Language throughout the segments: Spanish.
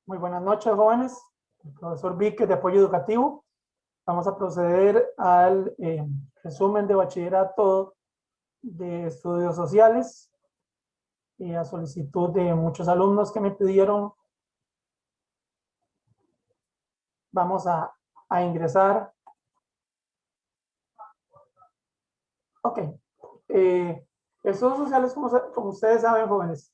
Muy buenas noches, jóvenes. El profesor Víquez de Apoyo Educativo. Vamos a proceder al resumen de bachillerato de estudios sociales y a solicitud de muchos alumnos que me pidieron. Vamos a ingresar. Ok. Estudios sociales, como ustedes saben, jóvenes,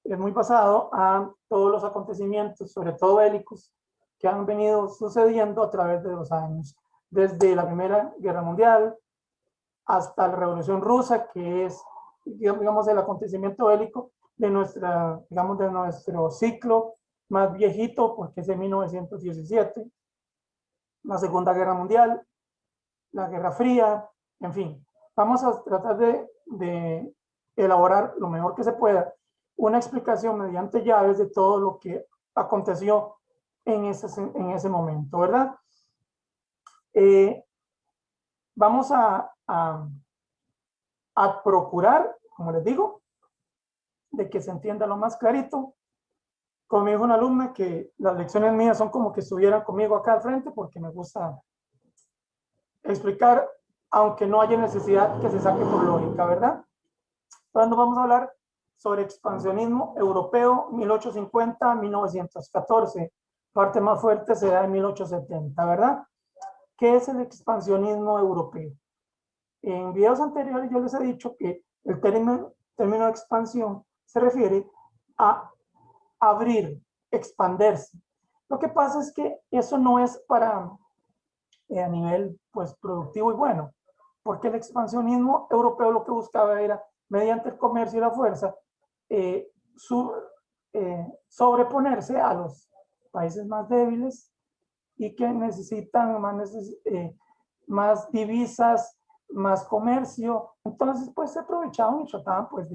es muy basado a todos los acontecimientos, sobre todo bélicos, que han venido sucediendo a través de los años, desde la Primera Guerra Mundial hasta la Revolución Rusa, que es, digamos, el acontecimiento bélico de de nuestro ciclo más viejito, porque es de 1917, la Segunda Guerra Mundial, la Guerra Fría, en fin. Vamos a tratar de elaborar lo mejor que se pueda una explicación mediante llaves de todo lo que aconteció en ese momento, ¿verdad? Vamos a procurar, como les digo, de que se entienda lo más clarito. Como me dijo una alumna, que las lecciones mías son como que estuvieran conmigo acá al frente, porque me gusta explicar, aunque no haya necesidad que se saque por lógica, ¿verdad? Cuando vamos a hablar sobre expansionismo europeo 1850-1914, parte más fuerte se da en 1870, ¿verdad? ¿Qué es el expansionismo europeo? En videos anteriores yo les he dicho que el término expansión se refiere a abrir, expandirse. Lo que pasa es que eso no es para a nivel pues productivo y bueno, porque el expansionismo europeo lo que buscaba era, mediante el comercio y la fuerza, sobreponerse a los países más débiles y que necesitan más divisas, más comercio. Entonces, pues se aprovechaban y trataban pues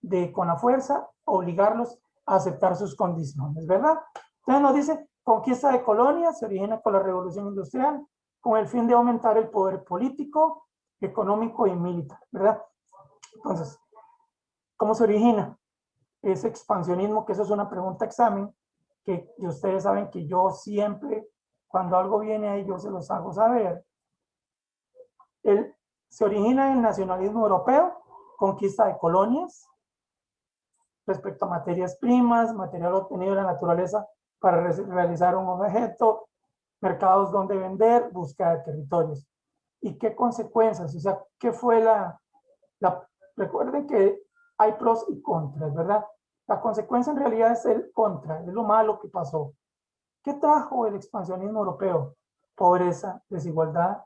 de con la fuerza obligarlos a aceptar sus condiciones, ¿verdad? Entonces nos dice, conquista de colonias se origina con la revolución industrial, con el fin de aumentar el poder político, económico y militar, ¿verdad? Entonces, ¿cómo se origina ese expansionismo? Que eso es una pregunta examen, que ustedes saben que yo siempre, cuando algo viene ahí, yo se los hago saber. Se origina en el nacionalismo europeo, conquista de colonias, respecto a materias primas, material obtenido de la naturaleza para realizar un objeto, mercados donde vender, búsqueda de territorios. ¿Y qué consecuencias? O sea, ¿qué fue recuerden que hay pros y contras, ¿verdad? La consecuencia en realidad es el contra, es lo malo que pasó. ¿Qué trajo el expansionismo europeo? Pobreza, desigualdad,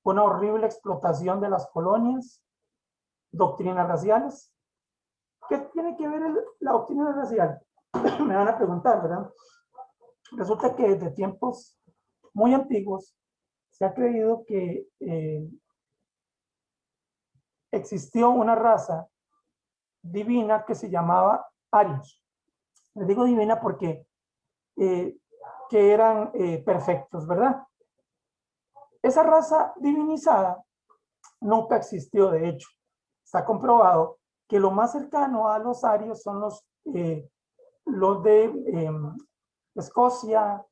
una horrible explotación de las colonias, doctrinas raciales. ¿Qué tiene que ver la doctrina racial? Me van a preguntar, ¿verdad? Resulta que desde tiempos muy antiguos se ha creído que existió una raza divina que se llamaba arios. Les digo divina porque que eran perfectos, ¿verdad? Esa raza divinizada nunca existió, de hecho. Está comprobado que lo más cercano a los arios son los de Escocia,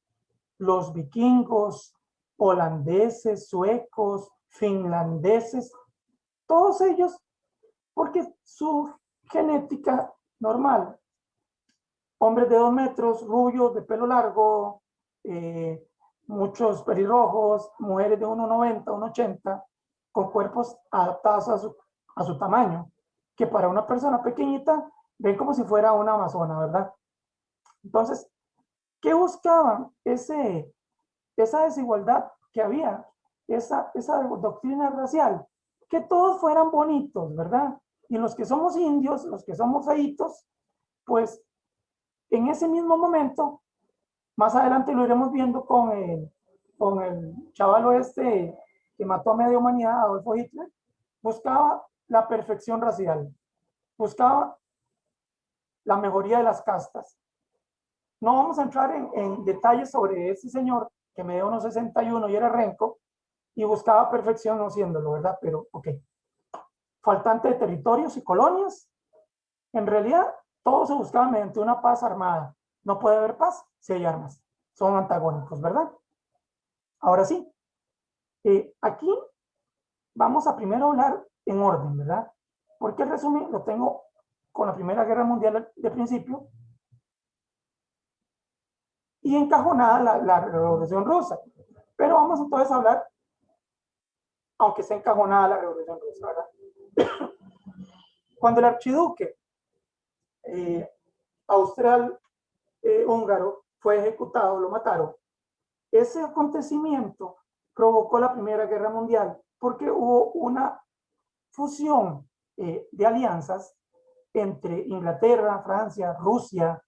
los vikingos, holandeses, suecos, finlandeses, todos ellos, porque su genética normal, hombres de 2 metros, rubios, de pelo largo, muchos pelirrojos, mujeres de 1,90, 1,80, con cuerpos adaptados a su tamaño, que para una persona pequeñita ven como si fuera una amazona, ¿verdad? Entonces, ¿qué buscaban? Esa desigualdad que había, esa doctrina racial, que todos fueran bonitos, ¿verdad? Y los que somos indios, los que somos feitos, pues en ese mismo momento, más adelante lo iremos viendo con el chavalo este que mató a media humanidad, Adolfo Hitler, buscaba la perfección racial, buscaba la mejoría de las castas. No vamos a entrar en detalles sobre ese señor que me dio unos 61 y era renco y buscaba perfección no siéndolo, ¿verdad? Pero, ok. Faltante de territorios y colonias. En realidad, todo se buscaba mediante una paz armada, no puede haber paz si hay armas. Son antagónicos, ¿verdad? Ahora sí, aquí vamos a primero hablar en orden, ¿verdad? Porque el resumen lo tengo con la Primera Guerra Mundial de principio y encajonada la Revolución Rusa. Pero vamos entonces a hablar, aunque está encajonada la Revolución Rusa, ¿verdad? Cuando el archiduque austral húngaro fue ejecutado, lo mataron, ese acontecimiento provocó la Primera Guerra Mundial porque hubo una fusión de alianzas entre Inglaterra, Francia, Rusia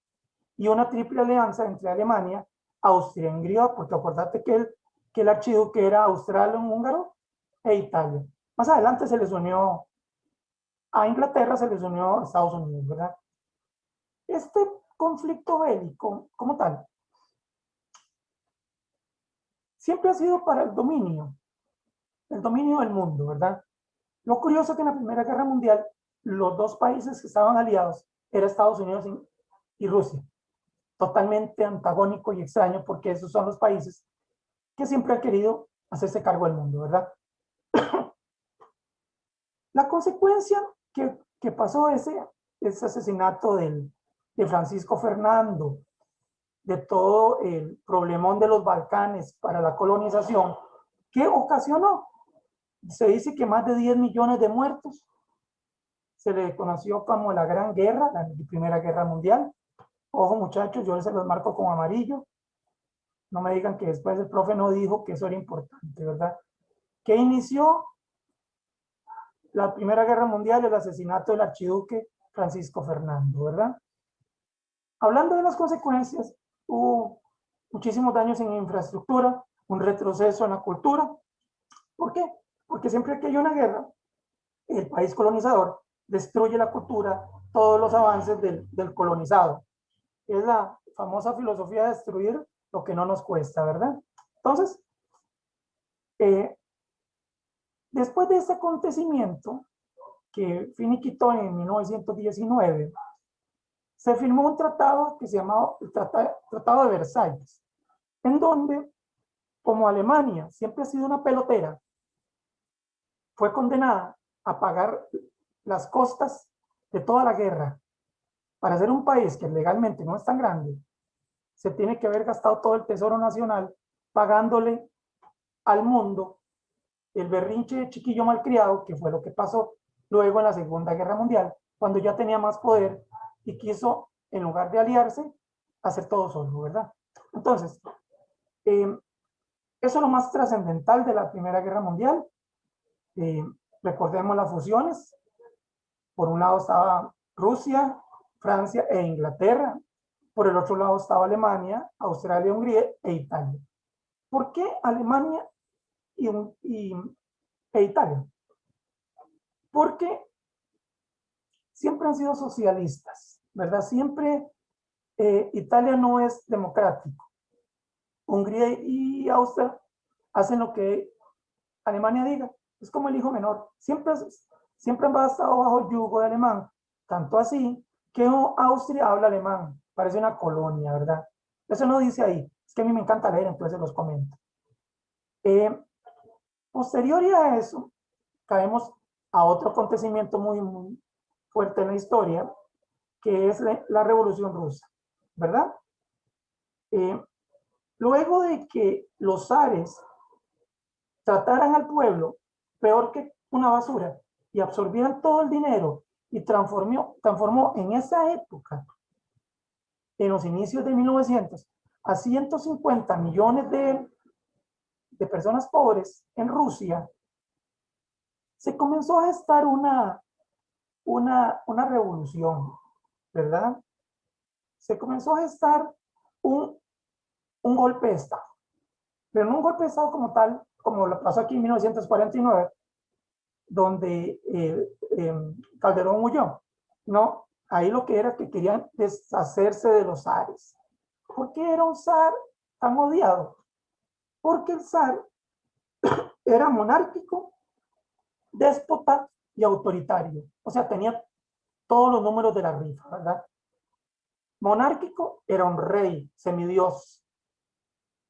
y una triple alianza entre Alemania, Austria y Hungría, porque acordate que el archiduque era austral-húngaro e Italia. Más adelante se les unió a Inglaterra, se les unió a Estados Unidos, ¿verdad? Este conflicto bélico, como tal, siempre ha sido para el dominio del mundo, ¿verdad? Lo curioso es que en la Primera Guerra Mundial, los dos países que estaban aliados eran Estados Unidos y Rusia. Totalmente antagónico y extraño porque esos son los países que siempre han querido hacerse cargo del mundo, ¿verdad? La consecuencia que pasó ese asesinato de Francisco Fernando, de todo el problemón de los Balcanes para la colonización, ¿qué ocasionó? Se dice que más de 10 millones de muertos. Se le conoció como la Gran Guerra, la Primera Guerra Mundial. Ojo muchachos, yo se los marco con amarillo. No me digan que después el profe no dijo que eso era importante, ¿verdad? ¿Qué inició la Primera Guerra Mundial? El asesinato del archiduque Francisco Fernando, ¿verdad? Hablando de las consecuencias, hubo muchísimos daños en infraestructura, un retroceso en la cultura. ¿Por qué? Porque siempre que hay una guerra, el país colonizador destruye la cultura, todos los avances del colonizado. Es la famosa filosofía de destruir lo que no nos cuesta, ¿verdad? Entonces, después de este acontecimiento, que finiquitó en 1919, se firmó un tratado que se llamaba el Tratado de Versalles, en donde, como Alemania siempre ha sido una pelotera, fue condenada a pagar las costas de toda la guerra. Para ser un país que legalmente no es tan grande, se tiene que haber gastado todo el tesoro nacional pagándole al mundo el berrinche de chiquillo malcriado, que fue lo que pasó luego en la Segunda Guerra Mundial, cuando ya tenía más poder y quiso, en lugar de aliarse, hacer todo solo, ¿verdad? Entonces, eso es lo más trascendental de la Primera Guerra Mundial. Eh, Recordemos las fusiones. Por un lado estaba Rusia, Francia e Inglaterra. Por el otro lado estaba Alemania, Australia, Hungría e Italia. ¿Por qué Alemania e Italia? Porque siempre han sido socialistas, ¿verdad? Siempre Italia no es democrático. Hungría y Austria hacen lo que Alemania diga. Es como el hijo menor. Siempre han estado bajo el yugo de alemán. Tanto así que Austria habla alemán. Parece una colonia, ¿verdad? Eso no dice ahí. Es que a mí me encanta leer, entonces los comento. Posterior a eso, caemos a otro acontecimiento muy fuerte en la historia, que es la Revolución Rusa, ¿verdad? Luego de que los zares trataran al pueblo peor que una basura y absorbieran todo el dinero y transformó en esa época, en los inicios de 1900, a 150 millones de personas pobres en Rusia, se comenzó a gestar una revolución, ¿verdad? Se comenzó a gestar un golpe de Estado, pero no un golpe de Estado como tal, como lo pasó aquí en 1949, donde Calderón huyó. No, ahí lo que era que querían deshacerse de los zares. ¿Por qué era un zar tan odiado? Porque el zar era monárquico, déspota y autoritario. O sea, tenía todos los números de la rifa, ¿verdad? Monárquico era un rey, semidios.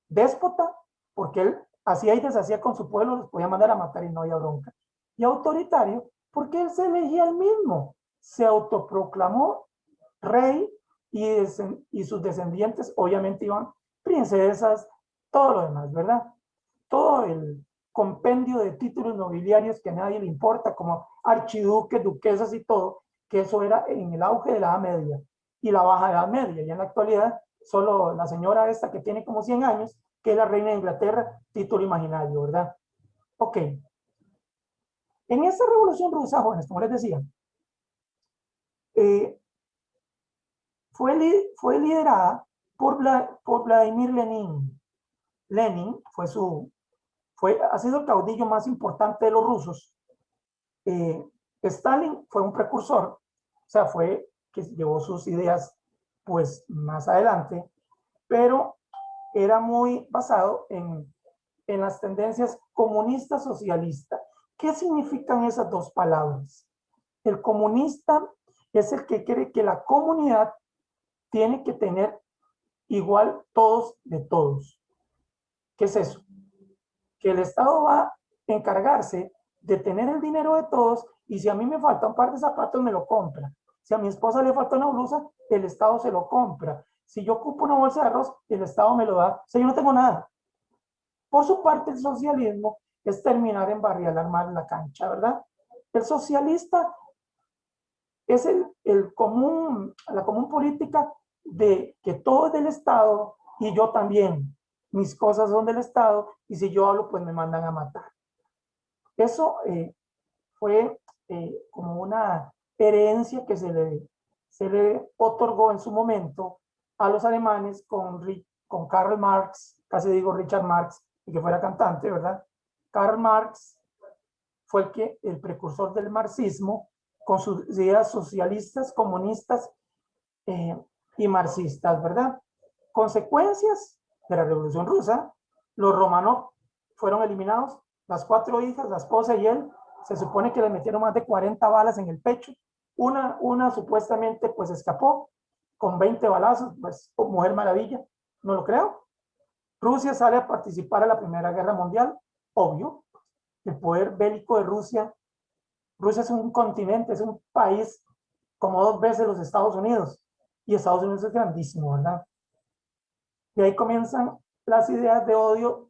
Déspota, porque él hacía y deshacía con su pueblo, los podía mandar a matar y no había bronca. Y autoritario, porque él se elegía él mismo, se autoproclamó rey y sus descendientes obviamente iban princesas, todo lo demás, ¿verdad? Todo el compendio de títulos nobiliarios que a nadie le importa, como archiduques, duquesas y todo, que eso era en el auge de la Edad Media y la Baja Edad Media. Y en la actualidad, solo la señora esta que tiene como 100 años, que es la reina de Inglaterra, título imaginario, ¿verdad? Ok. En esta revolución rusa, jóvenes, como les decía, eh, fue liderada por Vladimir Lenin. Lenin ha sido el caudillo más importante de los rusos. Stalin fue un precursor, o sea, fue que llevó sus ideas pues más adelante, pero era muy basado en las tendencias comunista-socialista. ¿Qué significan esas dos palabras? El comunista es el que cree que la comunidad tiene que tener igual todos de todos. ¿Qué es eso? Que el Estado va a encargarse de tener el dinero de todos y si a mí me falta un par de zapatos, me lo compra. Si a mi esposa le falta una blusa, el Estado se lo compra. Si yo ocupo una bolsa de arroz, el Estado me lo da. O sea, yo no tengo nada. Por su parte, el socialismo es terminar en barrial armar la cancha, ¿verdad? El socialista es la común política de que todo es del Estado y yo también. Mis cosas son del Estado y si yo hablo, pues me mandan a matar. Eso fue como una herencia que se le otorgó en su momento a los alemanes con Karl Marx, casi digo Richard Marx, y que fuera cantante, ¿verdad? Karl Marx fue el precursor del marxismo con sus ideas socialistas, comunistas eh, y marxistas, ¿verdad? Consecuencias de la Revolución Rusa, los Romanov fueron eliminados, las 4 hijas, la esposa y él, se supone que le metieron más de 40 balas en el pecho, una supuestamente pues escapó con 20 balazos, pues Mujer Maravilla, no lo creo. Rusia sale a participar en la Primera Guerra Mundial, obvio, el poder bélico de Rusia. Rusia es un continente, es un país como 2 veces los Estados Unidos. Y Estados Unidos es grandísimo, ¿verdad? Y ahí comienzan las ideas de odio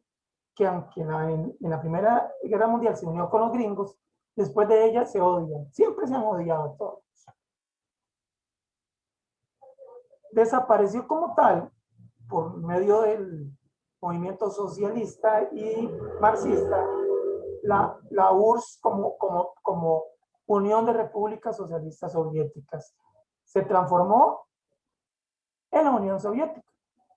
que aunque en la Primera Guerra Mundial se unió con los gringos, después de ella se odian. Siempre se han odiado todos. Desapareció como tal por medio del movimiento socialista y marxista la URSS como Unión de Repúblicas Socialistas Soviéticas. Se transformó en la Unión Soviética.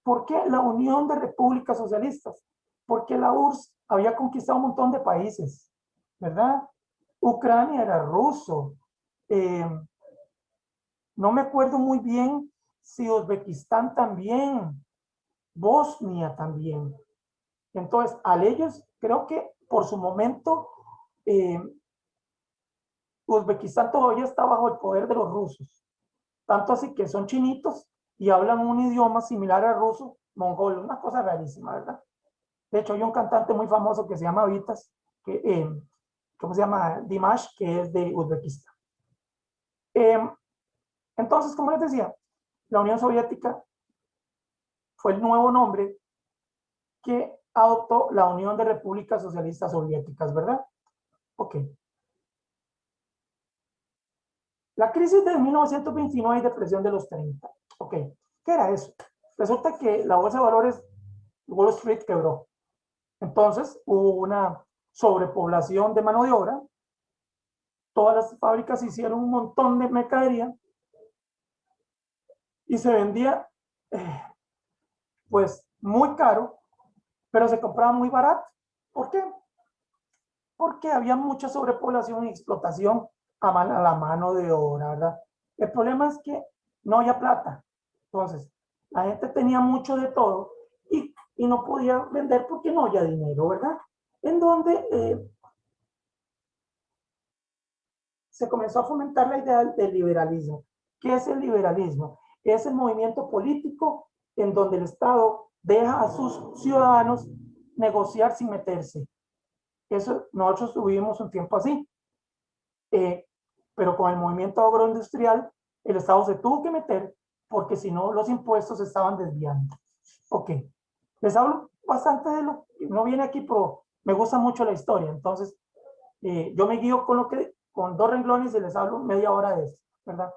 ¿Por qué la Unión de Repúblicas Socialistas? Porque la URSS había conquistado un montón de países, ¿verdad? Ucrania era ruso. No me acuerdo muy bien si Uzbekistán también, Bosnia también. Entonces, a ellos, creo que por su momento, Uzbekistán todavía está bajo el poder de los rusos. Tanto así que son chinitos y hablan un idioma similar al ruso, mongol, una cosa rarísima, ¿verdad? De hecho, hay un cantante muy famoso que se llama Vitas, ¿cómo se llama? Dimash, que es de Uzbekistán. Entonces, como les decía, la Unión Soviética fue el nuevo nombre que adoptó la Unión de Repúblicas Socialistas Soviéticas, ¿verdad? Ok. La crisis de 1929 y depresión de los 30. Ok. ¿Qué era eso? Resulta que la bolsa de valores Wall Street quebró. Entonces hubo una sobrepoblación de mano de obra. Todas las fábricas hicieron un montón de mercadería y se vendía pues muy caro, pero se compraba muy barato. ¿Por qué? Porque había mucha sobrepoblación y explotación a la mano de obra, ¿verdad? El problema es que no había plata. Entonces, la gente tenía mucho de todo y no podía vender porque no había dinero, ¿verdad? En donde se comenzó a fomentar la idea del liberalismo. ¿Qué es el liberalismo? es el movimiento político en donde el Estado deja a sus ciudadanos negociar sin meterse. Eso nosotros tuvimos un tiempo así. Pero con el movimiento agroindustrial, el Estado se tuvo que meter porque si no los impuestos se estaban desviando. Ok, les hablo bastante de lo que no viene aquí, pero me gusta mucho la historia. Entonces, yo me guío con 2 renglones y les hablo media hora de esto, ¿verdad?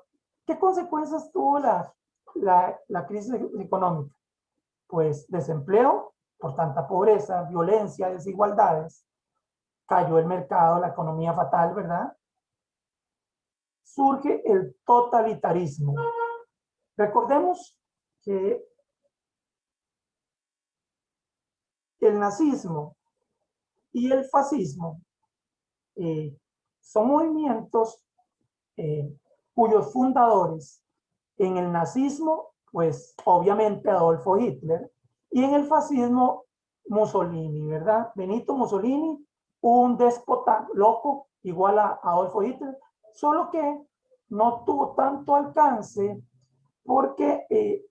¿Qué consecuencias tuvo la crisis económica? Pues desempleo por tanta pobreza, violencia, desigualdades, cayó el mercado, la economía fatal, ¿verdad? Surge el totalitarismo. Recordemos que el nazismo y el fascismo son movimientos cuyos fundadores en el nazismo, pues obviamente Adolfo Hitler, y en el fascismo Mussolini, ¿verdad? Benito Mussolini, un déspota loco igual a Adolfo Hitler, solo que no tuvo tanto alcance porque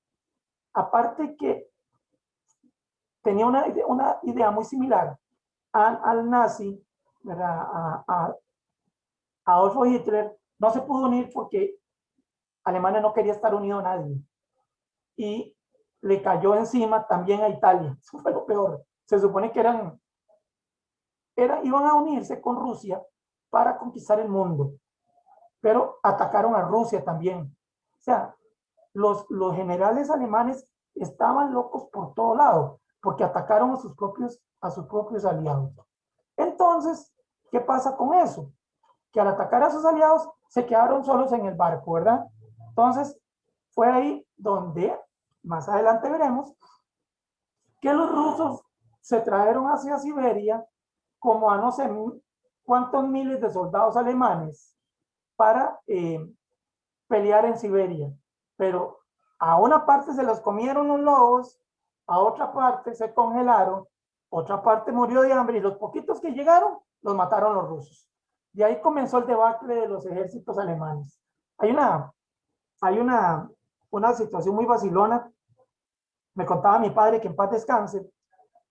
aparte que tenía una idea muy similar al nazi, ¿verdad? A Adolfo Hitler, no se pudo unir porque Alemania no quería estar unido a nadie. Y le cayó encima también a Italia. Eso fue lo peor. Se supone que iban a unirse con Rusia para conquistar el mundo, pero atacaron a Rusia también. O sea, los generales alemanes estaban locos por todo lado, porque atacaron a sus propios aliados. Entonces, ¿qué pasa con eso? Que al atacar a sus aliados se quedaron solos en el barco, ¿verdad? Entonces, fue ahí donde, más adelante veremos, que los rusos se trajeron hacia Siberia como a no sé cuántos miles de soldados alemanes para pelear en Siberia. Pero a una parte se los comieron los lobos, a otra parte se congelaron, otra parte murió de hambre y los poquitos que llegaron los mataron los rusos. De ahí comenzó el debacle de los ejércitos alemanes. Hay una situación muy vacilona. Me contaba mi padre, que en paz descanse,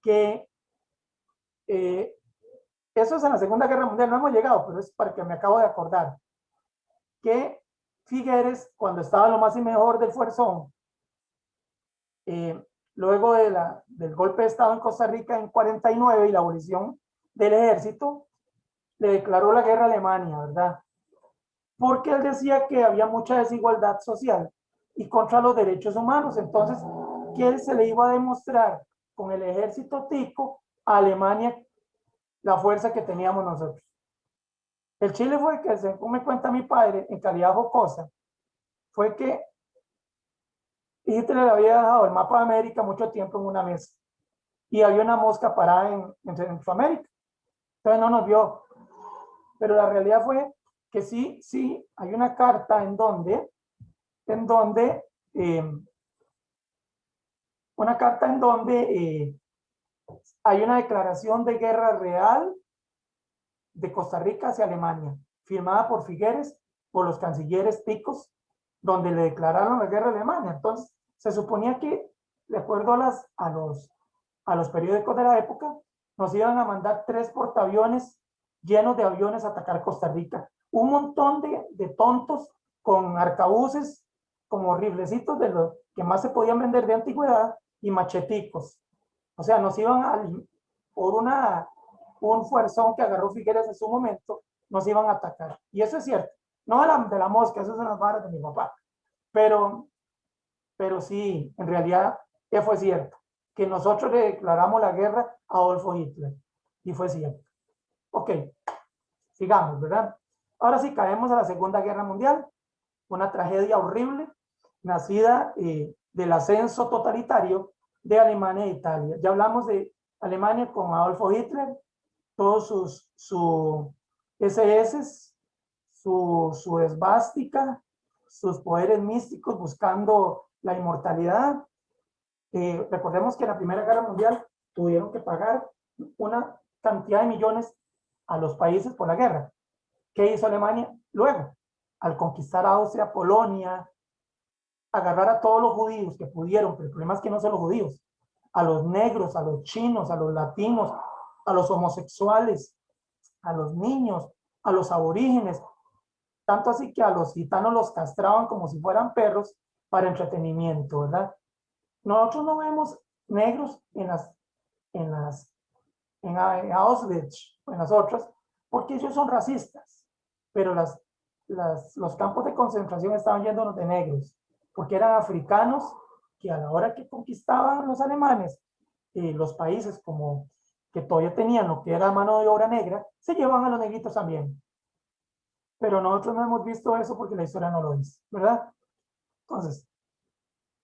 que eh, eso es en la Segunda Guerra Mundial, no hemos llegado, pero es para que me acabo de acordar, que Figueres, cuando estaba lo más y mejor del Fuerzón, luego del golpe de Estado en Costa Rica en 49 y la abolición del ejército, le declaró la guerra a Alemania, ¿verdad? Porque él decía que había mucha desigualdad social y contra los derechos humanos. Entonces, que él se le iba a demostrar con el ejército tico a Alemania la fuerza que teníamos nosotros. El Chile fue que, según me cuenta mi padre, en calidad jocosa, fue que Hitler había dejado el mapa de América mucho tiempo en una mesa y había una mosca parada en Centroamérica. Entonces no nos vio. Pero la realidad fue que sí, hay una carta eh, en donde hay una declaración de guerra real de Costa Rica hacia Alemania, firmada por Figueres, por los cancilleres ticos, donde le declararon la guerra a Alemania. Entonces, se suponía que, de acuerdo a los periódicos de la época, nos iban a mandar 3 portaaviones llenos de aviones a atacar Costa Rica. Un montón de tontos con arcabuces como riflecitos de los que más se podían vender de antigüedad y macheticos. O sea, nos iban por un fuerzón que agarró Figueres en su momento, nos iban a atacar. Y eso es cierto. No de la mosca, eso son las varas de mi papá. Pero, pero sí, en realidad, fue cierto. Que nosotros le declaramos la guerra a Adolfo Hitler. Y fue cierto. Ok, sigamos, ¿verdad? Ahora sí caemos a la Segunda Guerra Mundial, una tragedia horrible, nacida del ascenso totalitario de Alemania e Italia. Ya hablamos de Alemania con Adolfo Hitler, todos sus SS, su esvástica, sus poderes místicos buscando la inmortalidad. Recordemos que en la Primera Guerra Mundial tuvieron que pagar una cantidad de millones a los países por la guerra. ¿Qué hizo Alemania luego? Al conquistar Austria, Polonia, agarrar a todos los judíos que pudieron, pero el problema es que no son los judíos, a los negros, a los chinos, a los latinos, a los homosexuales, a los niños, a los aborígenes, tanto así que a los gitanos los castraban como si fueran perros para entretenimiento, ¿verdad? Nosotros no vemos negros en Auschwitz o en las otras, porque ellos son racistas, pero los campos de concentración estaban llenos de negros, porque eran africanos que a la hora que conquistaban los alemanes los países como que todavía tenían lo que era mano de obra negra, se llevaban a los negritos también. Pero nosotros no hemos visto eso porque la historia no lo dice, ¿verdad? Entonces,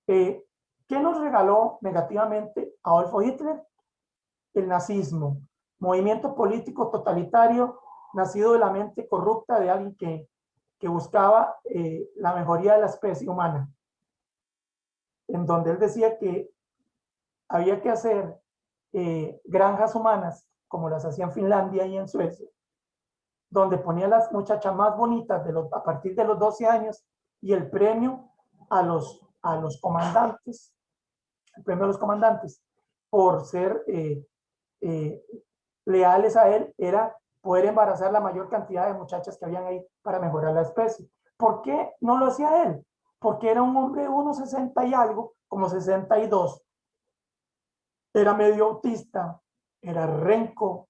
¿qué nos regaló negativamente Adolfo Hitler? El nazismo, movimiento político totalitario nacido de la mente corrupta de alguien que buscaba la mejoría de la especie humana, en donde él decía que había que hacer granjas humanas, como las hacía en Finlandia y en Suecia, donde ponía las muchachas más bonitas a partir de los 12 años y el premio a los comandantes, el premio a los comandantes por ser eh, leales a él era poder embarazar la mayor cantidad de muchachas que habían ahí para mejorar la especie. ¿Por qué no lo hacía él? Porque era un hombre de 1,60 y algo, como 62. Era medio autista, era renco,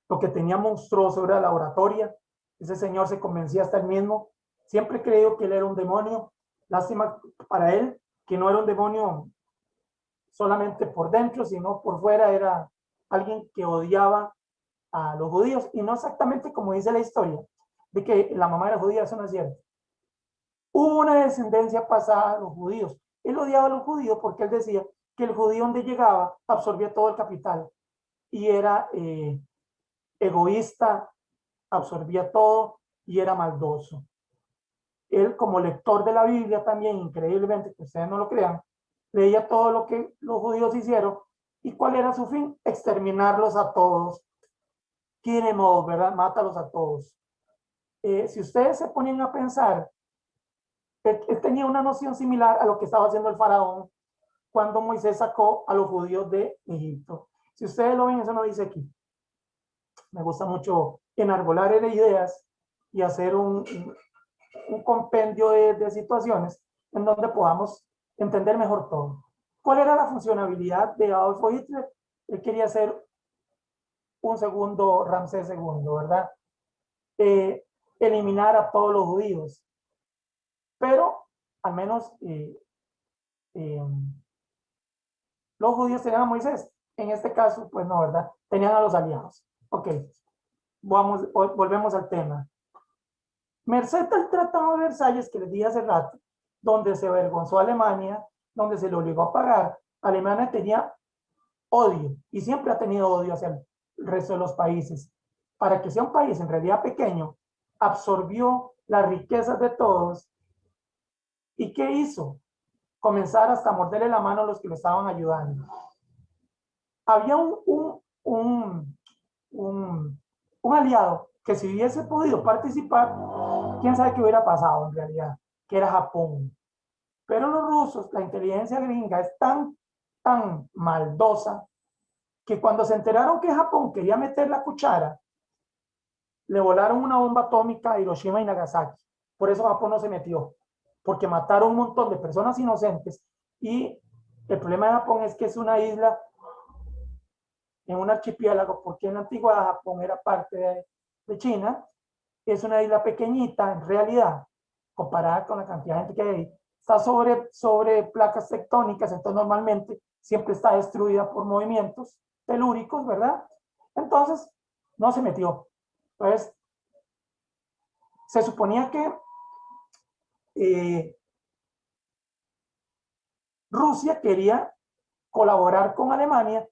lo que tenía monstruoso era la oratoria. Ese señor se convencía hasta él mismo. Siempre creyó que él era un demonio. Lástima para él que no era un demonio solamente por dentro, sino por fuera era alguien que odiaba a los judíos, y no exactamente como dice la historia, de que la mamá era judía, eso no es cierto. Hubo una descendencia pasada de los judíos. Él odiaba a los judíos porque él decía que el judío donde llegaba absorbía todo el capital y era egoísta, absorbía todo y era maldoso. Él, como lector de la Biblia también, increíblemente, que ustedes no lo crean, leía todo lo que los judíos hicieron. ¿Y cuál era su fin? Exterminarlos a todos. Queremos, ¿verdad? Mátalos a todos. Si ustedes se ponen a pensar, él tenía una noción similar a lo que estaba haciendo el faraón cuando Moisés sacó a los judíos de Egipto. Si ustedes lo ven, eso no dice aquí. Me gusta mucho enarbolar ideas y hacer un compendio de situaciones en donde podamos entender mejor todo. ¿Cuál era la funcionalidad de Adolfo Hitler? Él quería ser un segundo Ramsés II, ¿verdad? Eliminar a todos los judíos. Pero al menos los judíos tenían a Moisés. En este caso, pues no, ¿verdad? Tenían a los aliados. Ok, volvemos al tema. Merced al Tratado de Versalles que les di hace rato, donde se avergonzó a Alemania, donde se le obligó a pagar, Alemania tenía odio y siempre ha tenido odio hacia el resto de los países. Para que sea un país en realidad pequeño, absorbió las riquezas de todos. ¿Y qué hizo? Comenzar hasta a morderle la mano a los que lo estaban ayudando. Había un aliado que si hubiese podido participar, quién sabe qué hubiera pasado en realidad, que era Japón. Pero los rusos, la inteligencia gringa es tan maldosa que cuando se enteraron que Japón quería meter la cuchara, le volaron una bomba atómica a Hiroshima y Nagasaki. Por eso Japón no se metió, porque mataron un montón de personas inocentes. Y el problema de Japón es que es una isla en un archipiélago, porque en la antigua Japón era parte de China. Es una isla pequeñita en realidad, comparada con la cantidad de gente que hay ahí. Está sobre placas tectónicas, entonces normalmente siempre está destruida por movimientos telúricos, ¿verdad? Entonces, no se metió. Entonces, se suponía que Rusia quería colaborar con Alemania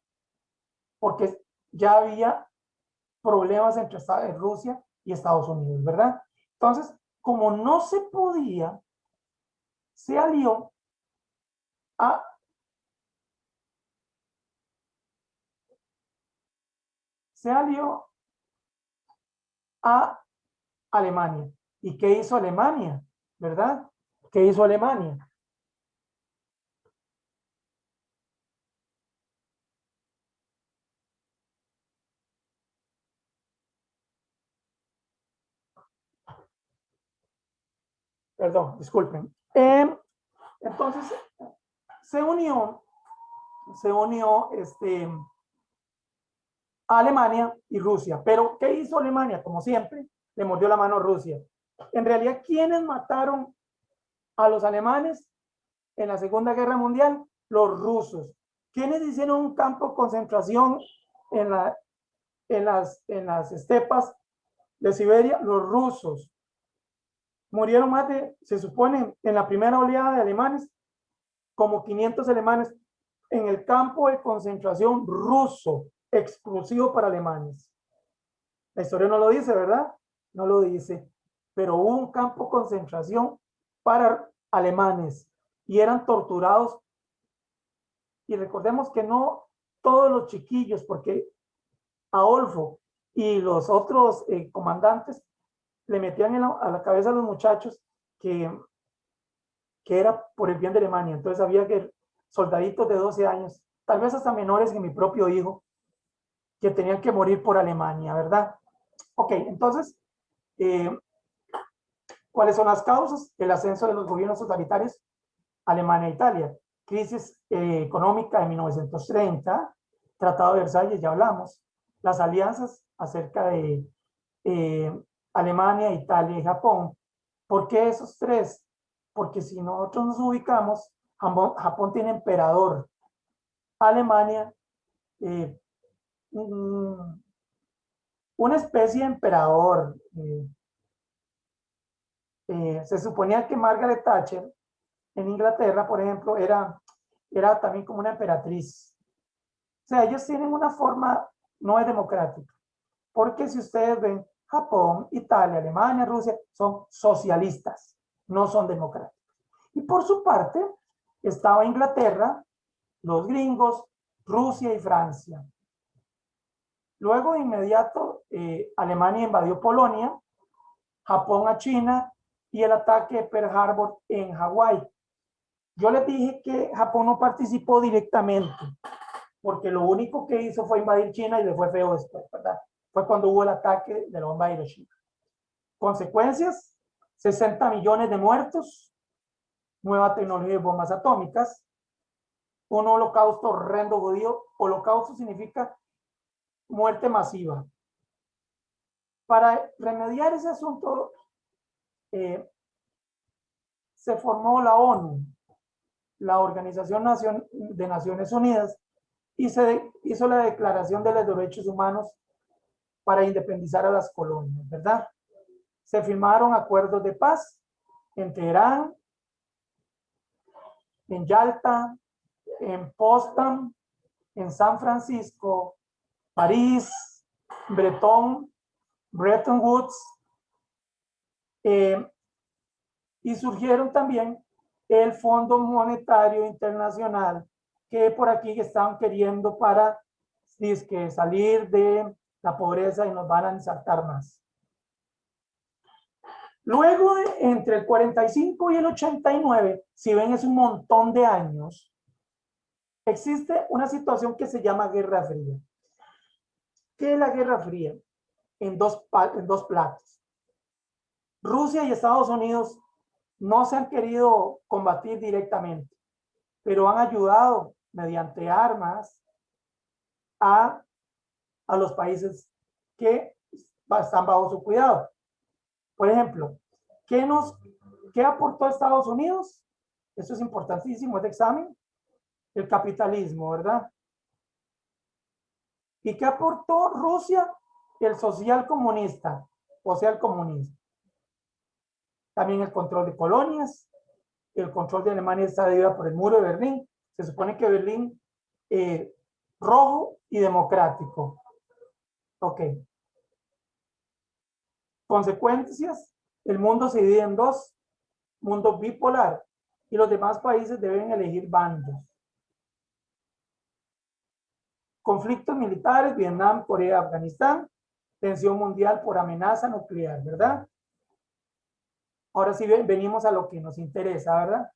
porque ya había problemas entre Rusia y Estados Unidos, ¿verdad? Entonces, como no se podía, se alió a se alió a Alemania. ¿Y qué hizo Alemania? ¿Verdad? ¿Qué hizo Alemania? Perdón, disculpen. Entonces, se unió Alemania y Rusia. Pero, ¿qué hizo Alemania? Como siempre, le mordió la mano a Rusia. En realidad, ¿quiénes mataron a los alemanes en la Segunda Guerra Mundial? Los rusos. ¿Quiénes hicieron un campo de concentración en, en las estepas de Siberia? Los rusos. Murieron más de, se supone, en la primera oleada de alemanes, como 500 alemanes en el campo de concentración ruso, exclusivo para alemanes. La historia no lo dice, ¿verdad? No lo dice. Pero hubo un campo de concentración para alemanes y eran torturados. Y recordemos que no todos los chiquillos, porque Adolfo y los otros comandantes le metían a la cabeza a los muchachos que era por el bien de Alemania. Entonces había que soldaditos de 12 años, tal vez hasta menores que mi propio hijo, que tenían que morir por Alemania, ¿verdad? Ok, entonces, eh, ¿cuáles son las causas? El ascenso de los gobiernos totalitarios, Alemania e Italia, crisis económica de 1930, Tratado de Versalles, ya hablamos, las alianzas acerca de Alemania, Italia y Japón. ¿Por qué esos tres? Porque si nosotros nos ubicamos, Japón tiene emperador, Alemania, eh, una especie de emperador. Se suponía que Margaret Thatcher en Inglaterra, por ejemplo, era también como una emperatriz. O sea, ellos tienen una forma, no es democrática, porque si ustedes ven, Japón, Italia, Alemania, Rusia, son socialistas, no son democráticos. Y por su parte, estaba Inglaterra, los gringos, Rusia y Francia. Luego de inmediato, Alemania invadió Polonia, Japón a China y el ataque de Pearl Harbor en Hawái. Yo les dije que Japón no participó directamente, porque lo único que hizo fue invadir China y le fue feo después, ¿verdad? Fue cuando hubo el ataque de la bomba de Hiroshima. Consecuencias, 60 millones de muertos, nueva tecnología de bombas atómicas, un holocausto horrendo judío. Holocausto significa muerte masiva. Para remediar ese asunto, se formó la ONU, la Organización de Naciones Unidas, y se hizo la Declaración de los Derechos Humanos para independizar a las colonias, ¿verdad? Se firmaron acuerdos de paz en Teherán, en Yalta, en Potsdam, en San Francisco, París, Bretton Woods, y surgieron también el Fondo Monetario Internacional, que por aquí estaban queriendo para salir de la pobreza y nos van a ensartar más. Luego, entre el 45 y el 89, si ven es un montón de años, existe una situación que se llama Guerra Fría. ¿Qué es la Guerra Fría? En dos platos. Rusia y Estados Unidos no se han querido combatir directamente, pero han ayudado mediante armas a los países que están bajo su cuidado. Por ejemplo, ¿qué aportó Estados Unidos? Eso es importantísimo, es de examen. El capitalismo, ¿verdad? ¿Y qué aportó Rusia? El social comunista, o sea, el comunismo. También el control de colonias, el control de Alemania está debido por el muro de Berlín. Se supone que Berlín, rojo y democrático. Ok. Consecuencias, el mundo se divide en dos, mundo bipolar, y los demás países deben elegir bandos. Conflictos militares, Vietnam, Corea, Afganistán, tensión mundial por amenaza nuclear, ¿verdad? Ahora sí venimos a lo que nos interesa, ¿verdad?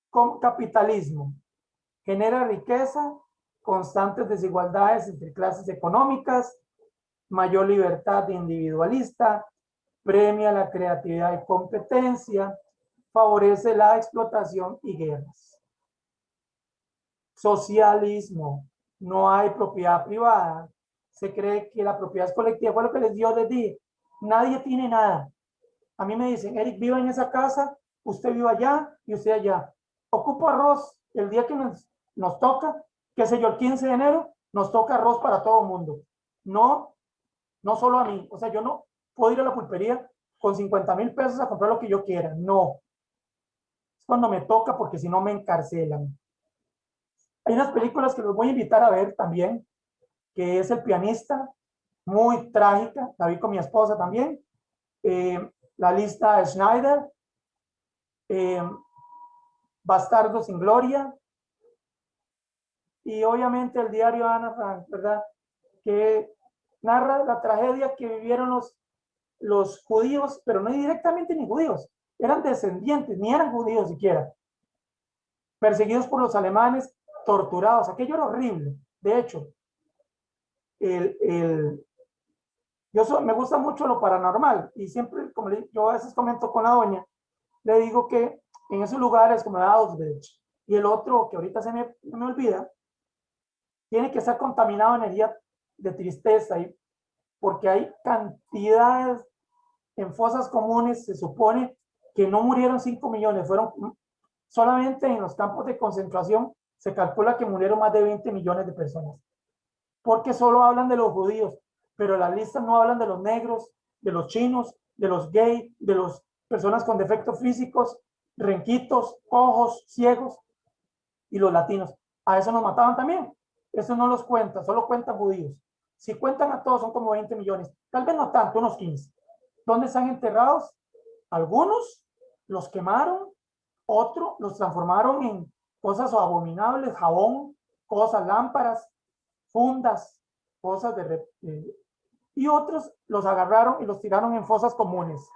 Con capitalismo. Genera riqueza, constantes desigualdades entre clases económicas, mayor libertad individualista, premia la creatividad y competencia, favorece la explotación y guerras. Socialismo. No hay propiedad privada. Se cree que la propiedad es colectiva. Fue lo que les dije. Nadie tiene nada. A mí me dicen, Eric, viva en esa casa, usted viva allá y usted allá. Ocupo arroz el día que nos toca, qué sé yo, el 15 de enero, nos toca arroz para todo el mundo. No, no solo a mí. O sea, yo no puedo ir a la pulpería con 50,000 pesos a comprar lo que yo quiera. No. Es cuando me toca porque si no me encarcelan. Hay unas películas que los voy a invitar a ver también, que es El pianista, muy trágica, la vi con mi esposa también. La lista de Schneider, eh, Bastardo sin Gloria, y obviamente el diario Ana Frank, ¿verdad? Que narra la tragedia que vivieron los judíos, pero no directamente ni judíos, eran descendientes, ni eran judíos siquiera, perseguidos por los alemanes, torturados, aquello era horrible. De hecho, me gusta mucho lo paranormal y siempre, como yo a veces comento con la doña, le digo que en esos lugares como Auschwitz y el otro que ahorita me olvida, tiene que ser contaminado de energía de tristeza, porque hay cantidades en fosas comunes, se supone que no murieron 5 millones, fueron solamente en los campos de concentración, se calcula que murieron más de 20 millones de personas, porque solo hablan de los judíos, pero las listas no hablan de los negros, de los chinos, de los gays, de las personas con defectos físicos, renquitos, cojos, ciegos y los latinos. A eso nos mataban también. Eso no los cuenta, solo cuentan judíos. Si cuentan a todos son como 20 millones, tal vez no tanto, unos 15. ¿Dónde están enterrados? Algunos los quemaron, otros los transformaron en cosas abominables, jabón, cosas, lámparas, fundas, cosas y otros los agarraron y los tiraron en fosas comunes.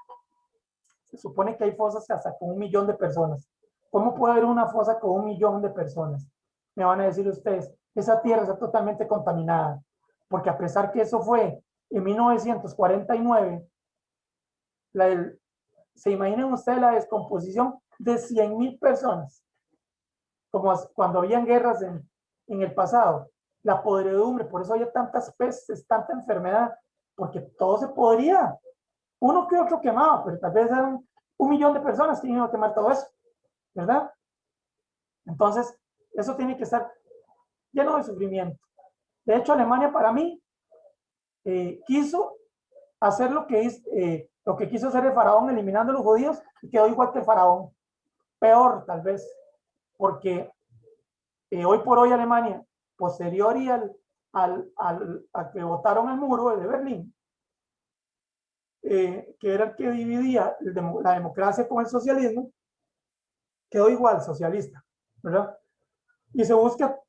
Se supone que hay fosas hasta con 1 millón de personas. ¿Cómo puede haber una fosa con 1 millón de personas? Me van a decir ustedes, esa tierra está totalmente contaminada, porque a pesar que eso fue en 1949, se imaginan ustedes la descomposición de 100,000 personas, como cuando habían guerras en el pasado, la podredumbre, por eso había tantas pestes, tanta enfermedad, porque todo se podría, uno que otro quemado, pero tal vez eran 1 millón de personas que iban a quemar todo eso, ¿verdad? Entonces, eso tiene que estar lleno de sufrimiento. De hecho, Alemania para mí quiso hacer lo que quiso hacer el faraón eliminando a los judíos y quedó igual que el faraón. Peor, tal vez, porque hoy por hoy Alemania, posterior y a que votaron el muro de Berlín, que era el que dividía la democracia con el socialismo, quedó igual, socialista, ¿verdad? Y se busca,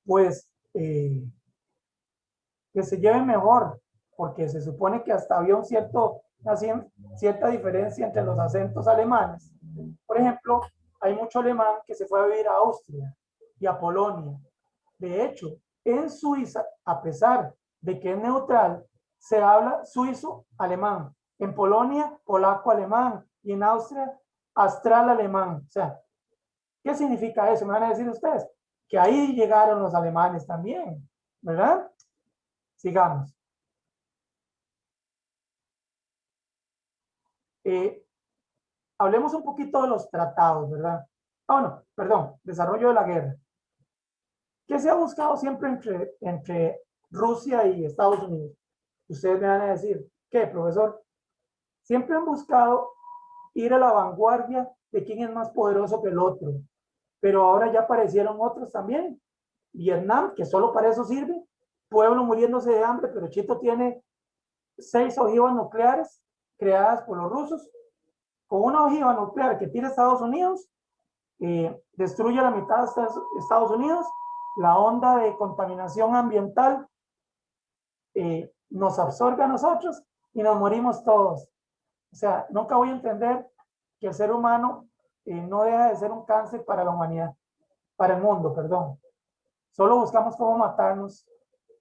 pues, que se lleven mejor, porque se supone que hasta había cierta diferencia entre los acentos alemanes. Por ejemplo, hay mucho alemán que se fue a vivir a Austria y a Polonia. De hecho, en Suiza, a pesar de que es neutral, se habla suizo-alemán. En Polonia, polaco-alemán. Y en Austria, austral-alemán. O sea, ¿qué significa eso? Me van a decir ustedes que ahí llegaron los alemanes también, ¿verdad? Sigamos. Hablemos un poquito de los tratados, ¿verdad? Ah, no, perdón, desarrollo de la guerra. ¿Qué se ha buscado siempre entre Rusia y Estados Unidos? Ustedes me van a decir, ¿qué, profesor? Siempre han buscado ir a la vanguardia de quién es más poderoso que el otro, pero ahora ya aparecieron otros también. Vietnam, que solo para eso sirve, pueblo muriéndose de hambre, pero Chito tiene 6 ojivas nucleares creadas por los rusos. Con una ojiva nuclear que tira Estados Unidos, destruye la mitad de Estados Unidos, la onda de contaminación ambiental nos absorbe a nosotros y nos morimos todos. O sea, nunca voy a entender que el ser humano no deja de ser un cáncer para la humanidad, para el mundo, perdón. Solo buscamos cómo matarnos.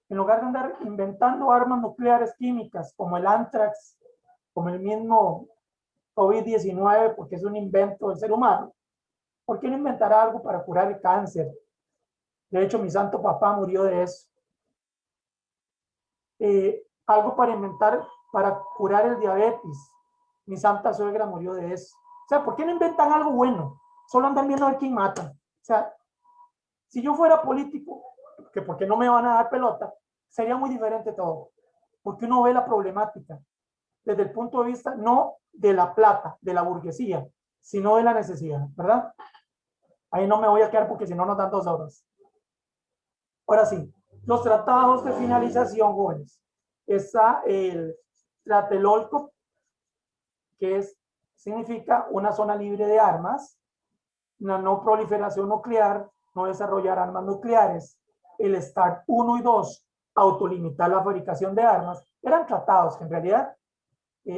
En lugar de andar inventando armas nucleares químicas como el anthrax, como el mismo COVID-19, porque es un invento del ser humano, ¿por qué no inventar algo para curar el cáncer? De hecho, mi santo papá murió de eso. Algo para inventar, para curar el diabetes. Mi santa suegra murió de eso. O sea, ¿por qué no inventan algo bueno? Solo andan viendo a ver quién mata. O sea, si yo fuera político, que porque no me van a dar pelota, sería muy diferente todo. Porque uno ve la problemática desde el punto de vista no de la plata, de la burguesía, sino de la necesidad, ¿verdad? Ahí no me voy a quedar porque si no nos dan 2 horas. Ahora sí, los tratados de finalización, jóvenes. Está el Tlatelolco, que significa una zona libre de armas, una no proliferación nuclear, no desarrollar armas nucleares, el START 1 y 2, autolimitar la fabricación de armas, eran tratados que en realidad,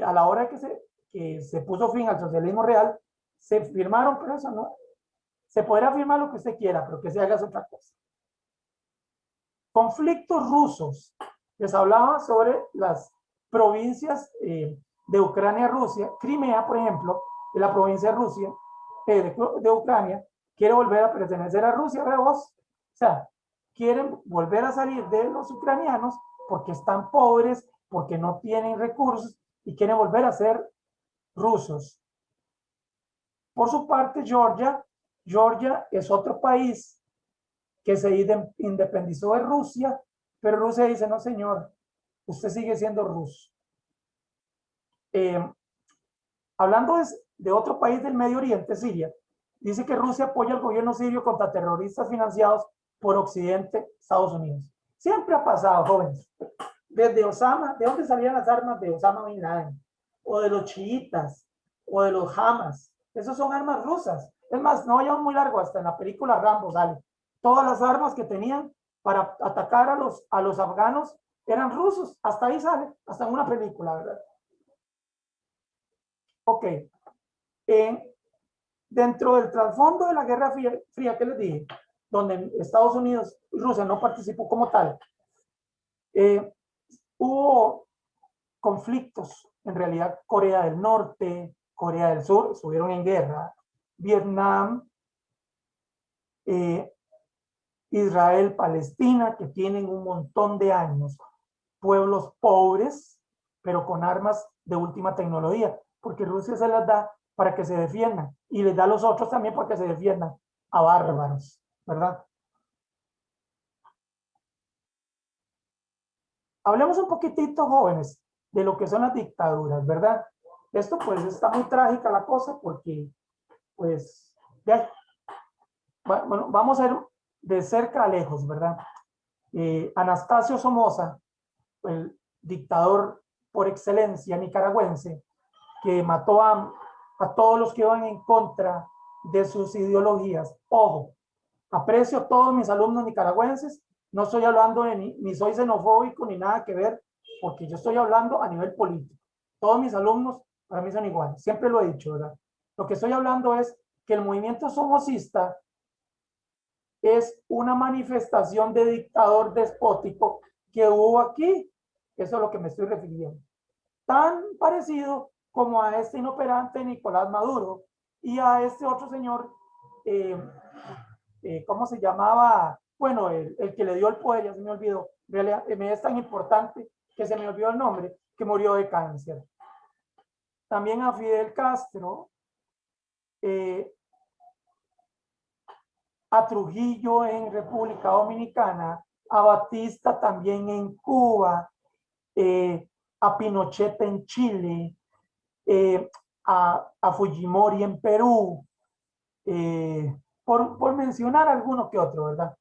a la hora que se puso fin al socialismo real, se firmaron, pero eso no, se podrá firmar lo que usted quiera, pero que se haga otra cosa. Conflictos rusos. Les hablaba sobre las provincias de Ucrania, Rusia. Crimea, por ejemplo, de la provincia de Rusia, de Ucrania, quiere volver a pertenecer a Rusia, ¿verdad vos? O sea, quieren volver a salir de los ucranianos porque están pobres, porque no tienen recursos y quieren volver a ser rusos. Por su parte, Georgia es otro país que se independizó de Rusia, pero Rusia dice, no señor, usted sigue siendo ruso. Hablando de otro país del Medio Oriente, Siria, dice que Rusia apoya al gobierno sirio contra terroristas financiados por Occidente, Estados Unidos. Siempre ha pasado, jóvenes. Desde Osama, ¿de dónde salían las armas de Osama Bin Laden? O de los chiitas, o de los Hamas. Esas son armas rusas. Es más, no vayamos muy largo, hasta en la película Rambo sale. Todas las armas que tenían para atacar a los afganos eran rusos. Hasta ahí sale, hasta en una película, ¿verdad? Ok. Dentro del trasfondo de la Guerra Fría que les dije, donde Estados Unidos y Rusia no participó como tal, hubo conflictos. En realidad, Corea del Norte, Corea del Sur estuvieron en guerra, Vietnam, Israel, Palestina, que tienen un montón de años, pueblos pobres, pero con armas de última tecnología, porque Rusia se las da para que se defiendan y les da a los otros también para que se defiendan a bárbaros, ¿verdad? Hablemos un poquitito, jóvenes, de lo que son las dictaduras, ¿verdad? Esto pues está muy trágica la cosa porque pues ya, bueno, vamos a ir de cerca a lejos, ¿verdad? Anastasio Somoza, el dictador por excelencia nicaragüense, que mató a todos los que iban en contra de sus ideologías. Ojo, aprecio a todos mis alumnos nicaragüenses, no estoy hablando de ni soy xenofóbico ni nada que ver, porque yo estoy hablando a nivel político. Todos mis alumnos para mí son iguales, siempre lo he dicho, ¿verdad? Lo que estoy hablando es que el movimiento somocista es una manifestación de dictador despótico que hubo aquí. Eso es a lo que me estoy refiriendo. Tan parecido como a este inoperante Nicolás Maduro y a este otro señor, ¿cómo se llamaba? Bueno, el que le dio el poder, ya se me olvidó. Realidad, me es tan importante que se me olvidó el nombre, que murió de cáncer. También a Fidel Castro, a Trujillo en República Dominicana, a Batista también en Cuba, a Pinochet en Chile, a Fujimori en Perú, por mencionar alguno que otro, ¿verdad?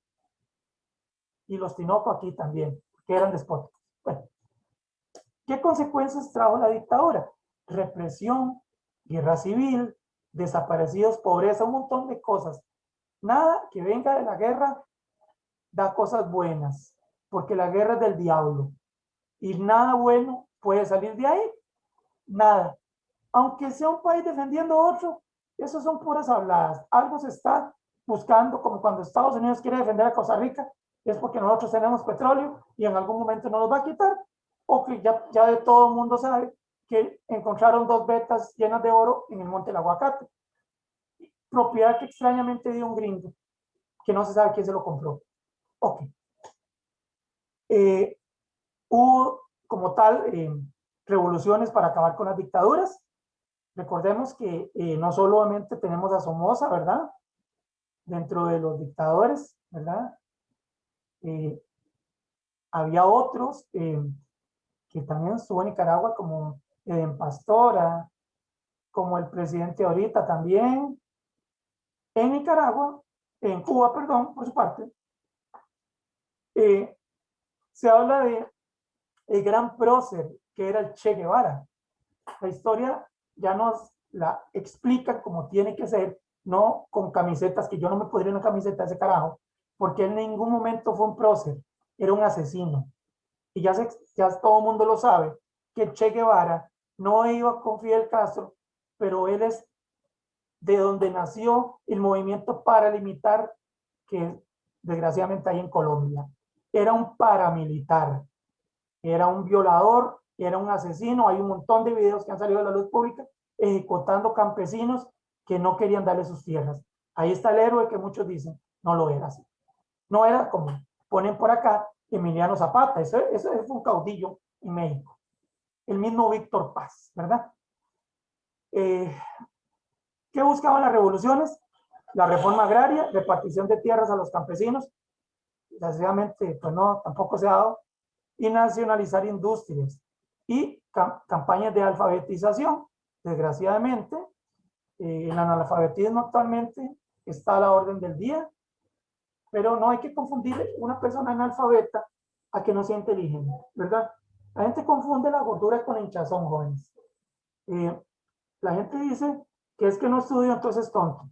Y los Tinoco aquí también, que eran despóticos. Bueno, ¿qué consecuencias trajo la dictadura? Represión, guerra civil, desaparecidos, pobreza, un montón de cosas. Nada que venga de la guerra da cosas buenas, porque la guerra es del diablo. Y nada bueno puede salir de ahí? Nada. Aunque sea un país defendiendo otro, eso son puras habladas. Algo se está buscando, como cuando Estados Unidos quiere defender a Costa Rica, es porque nosotros tenemos petróleo y en algún momento no nos va a quitar, o que ya de todo el mundo sabe que encontraron 2 vetas llenas de oro en el Monte del Aguacate, propiedad que extrañamente dio un gringo, que no se sabe quién se lo compró. Ok. Hubo como tal revoluciones para acabar con las dictaduras. Recordemos que no solamente tenemos a Somoza, ¿verdad? Dentro de los dictadores, ¿verdad? Había otros que también estuvo en Nicaragua, como Pastora, como el presidente ahorita también. En Nicaragua, en Cuba, perdón, por su parte, se habla de el gran prócer que era el Che Guevara. La historia ya nos la explica como tiene que ser, no con camisetas, que yo no me podría una camiseta de ese carajo, porque él en ningún momento fue un prócer, era un asesino. Y ya todo el mundo lo sabe, que Che Guevara no iba con Fidel Castro, pero él es de donde nació el movimiento paramilitar que desgraciadamente hay en Colombia. Era un paramilitar, era un violador, era un asesino. Hay un montón de videos que han salido a la luz pública ejecutando campesinos que no querían darle sus tierras. Ahí está el héroe que muchos dicen, no lo era así. No era como ponen por acá Emiliano Zapata, eso fue un caudillo en México. El mismo Víctor Paz, ¿verdad? ¿Qué buscaban las revoluciones? La reforma agraria, repartición de tierras a los campesinos, desgraciadamente pues no, tampoco se ha dado, y nacionalizar industrias y campañas de alfabetización. Desgraciadamente, el analfabetismo actualmente está a la orden del día, pero no hay que confundir una persona analfabeta a que no sea inteligente, ¿verdad? La gente confunde la gordura con hinchazón, jóvenes. La gente dice que es que no estudió, entonces es tonto.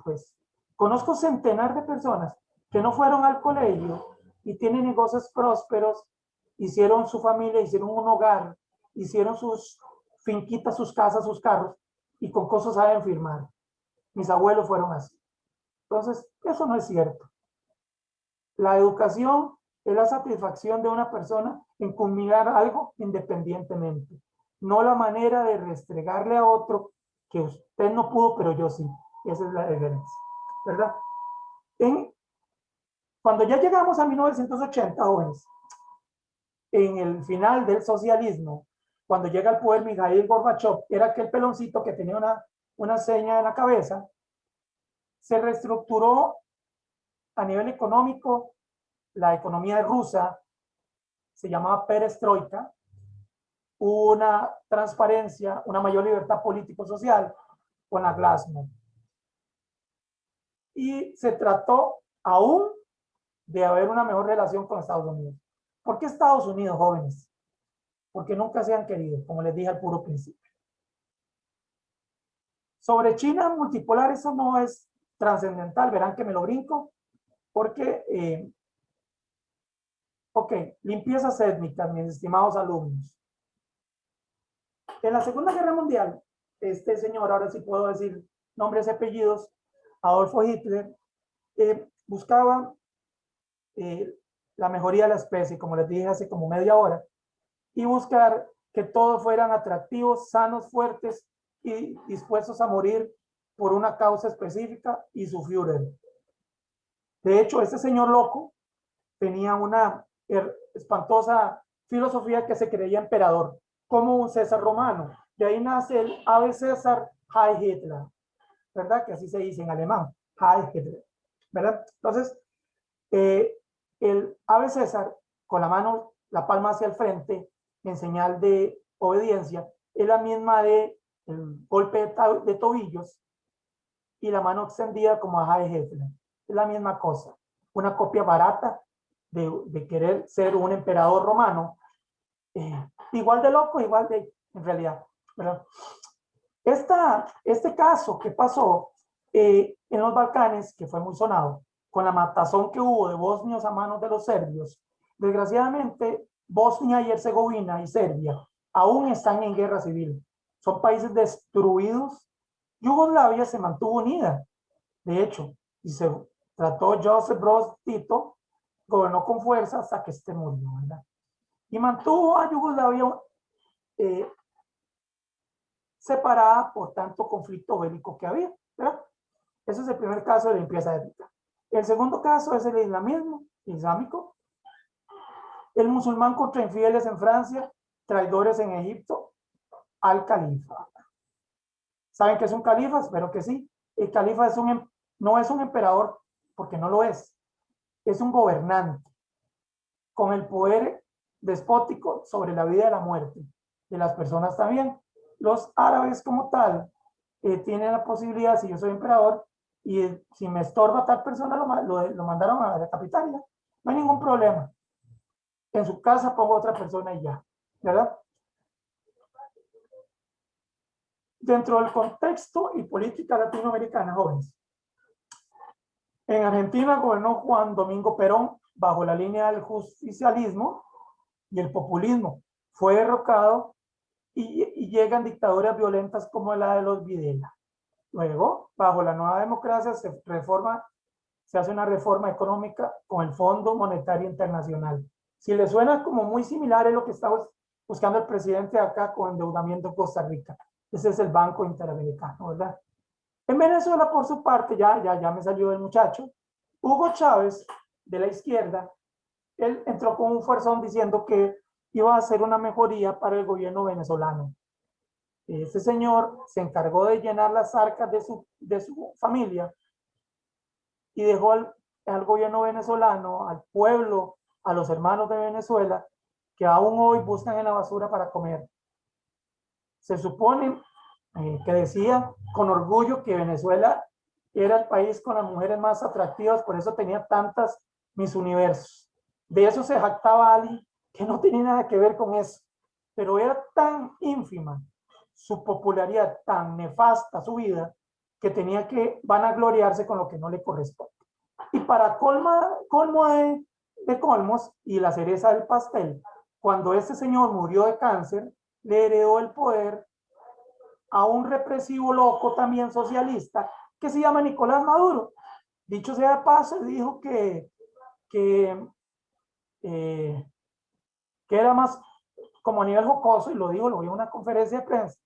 Pues conozco centenar de personas que no fueron al colegio y tienen negocios prósperos, hicieron su familia, hicieron un hogar, hicieron sus finquitas, sus casas, sus carros, y con cosas saben firmar. Mis abuelos fueron así. Entonces, eso no es cierto. La educación es la satisfacción de una persona en culminar algo independientemente, no la manera de restregarle a otro que usted no pudo, pero yo sí. Esa es la diferencia, ¿verdad? Cuando ya llegamos a 1980, jóvenes, en el final del socialismo, cuando llega al poder Mikhail Gorbachev, era aquel peloncito que tenía una seña en la cabeza, se reestructuró a nivel económico la economía rusa, se llamaba perestroika, una transparencia, una mayor libertad político-social con la glasnost. Y se trató aún de haber una mejor relación con Estados Unidos. ¿Por qué Estados Unidos, jóvenes? Porque nunca se han querido, como les dije al puro principio. Sobre China multipolar, eso no es trascendental, verán que me lo brinco, porque, ok, limpiezas étnicas, mis estimados alumnos. En la Segunda Guerra Mundial, este señor, ahora sí puedo decir nombres y apellidos, Adolfo Hitler, buscaba la mejoría de la especie, como les dije hace como media hora, y buscar que todos fueran atractivos, sanos, fuertes y dispuestos a morir por una causa específica y su Führer. De hecho, este señor loco tenía una espantosa filosofía que se creía emperador, como un César romano. De ahí nace el Ave César, Heil Hitler, ¿verdad? Que así se dice en alemán, Heil Hitler, ¿verdad? Entonces, el Ave César, con la mano, la palma hacia el frente, en señal de obediencia, es la misma de el golpe de tobillos y la mano extendida como a Heil Hitler. Es la misma cosa, una copia barata de querer ser un emperador romano, igual de loco, igual de, en realidad, ¿verdad? Este caso que pasó en los Balcanes, que fue muy sonado, con la matazón que hubo de bosnios a manos de los serbios, desgraciadamente Bosnia y Herzegovina y Serbia aún están en guerra civil. Son países destruidos. Yugoslavia se mantuvo unida, de hecho, y se trató Joseph Broz Tito, gobernó con fuerza hasta que este murió, ¿verdad? Y mantuvo a Yugoslavia separada por tanto conflicto bélico que había, ¿verdad? Ese es el primer caso de limpieza étnica. El segundo caso es el islamismo islámico. El musulmán contra infieles en Francia, traidores en Egipto, al califa. ¿Saben qué es un califa? Espero que sí. El califa no es un emperador, porque no lo es un gobernante con el poder despótico sobre la vida y la muerte de las personas también. Los árabes como tal tienen la posibilidad, si yo soy emperador y si me estorba tal persona, lo mandaron a la capital, ¿ya? No hay ningún problema. En su casa pongo otra persona y ya, ¿verdad? Dentro del contexto y política latinoamericana, jóvenes. En Argentina gobernó Juan Domingo Perón bajo la línea del justicialismo y el populismo. Fue derrocado y llegan dictaduras violentas como la de los Videla. Luego, bajo la nueva democracia, se hace una reforma económica con el Fondo Monetario Internacional. Si le suena como muy similar es lo que está buscando el presidente acá con endeudamiento en Costa Rica. Ese es el Banco Interamericano, ¿verdad? En Venezuela, por su parte, ya me salió el muchacho, Hugo Chávez, de la izquierda, él entró con un fuerzón diciendo que iba a hacer una mejoría para el gobierno venezolano. Este señor se encargó de llenar las arcas de su familia y dejó al gobierno venezolano, al pueblo, a los hermanos de Venezuela, que aún hoy buscan en la basura para comer. Se supone que decía con orgullo que Venezuela era el país con las mujeres más atractivas, por eso tenía tantas Miss Universos. De eso se jactaba Ali, que no tenía nada que ver con eso. Pero era tan ínfima su popularidad, tan nefasta su vida, que tenía que vanagloriarse con lo que no le corresponde. Y para colmo de colmos y la cereza del pastel, cuando este señor murió de cáncer, le heredó el poder a un represivo loco también socialista que se llama Nicolás Maduro. Dicho sea de paso, dijo que era más, como a nivel jocoso, y lo vi en una conferencia de prensa,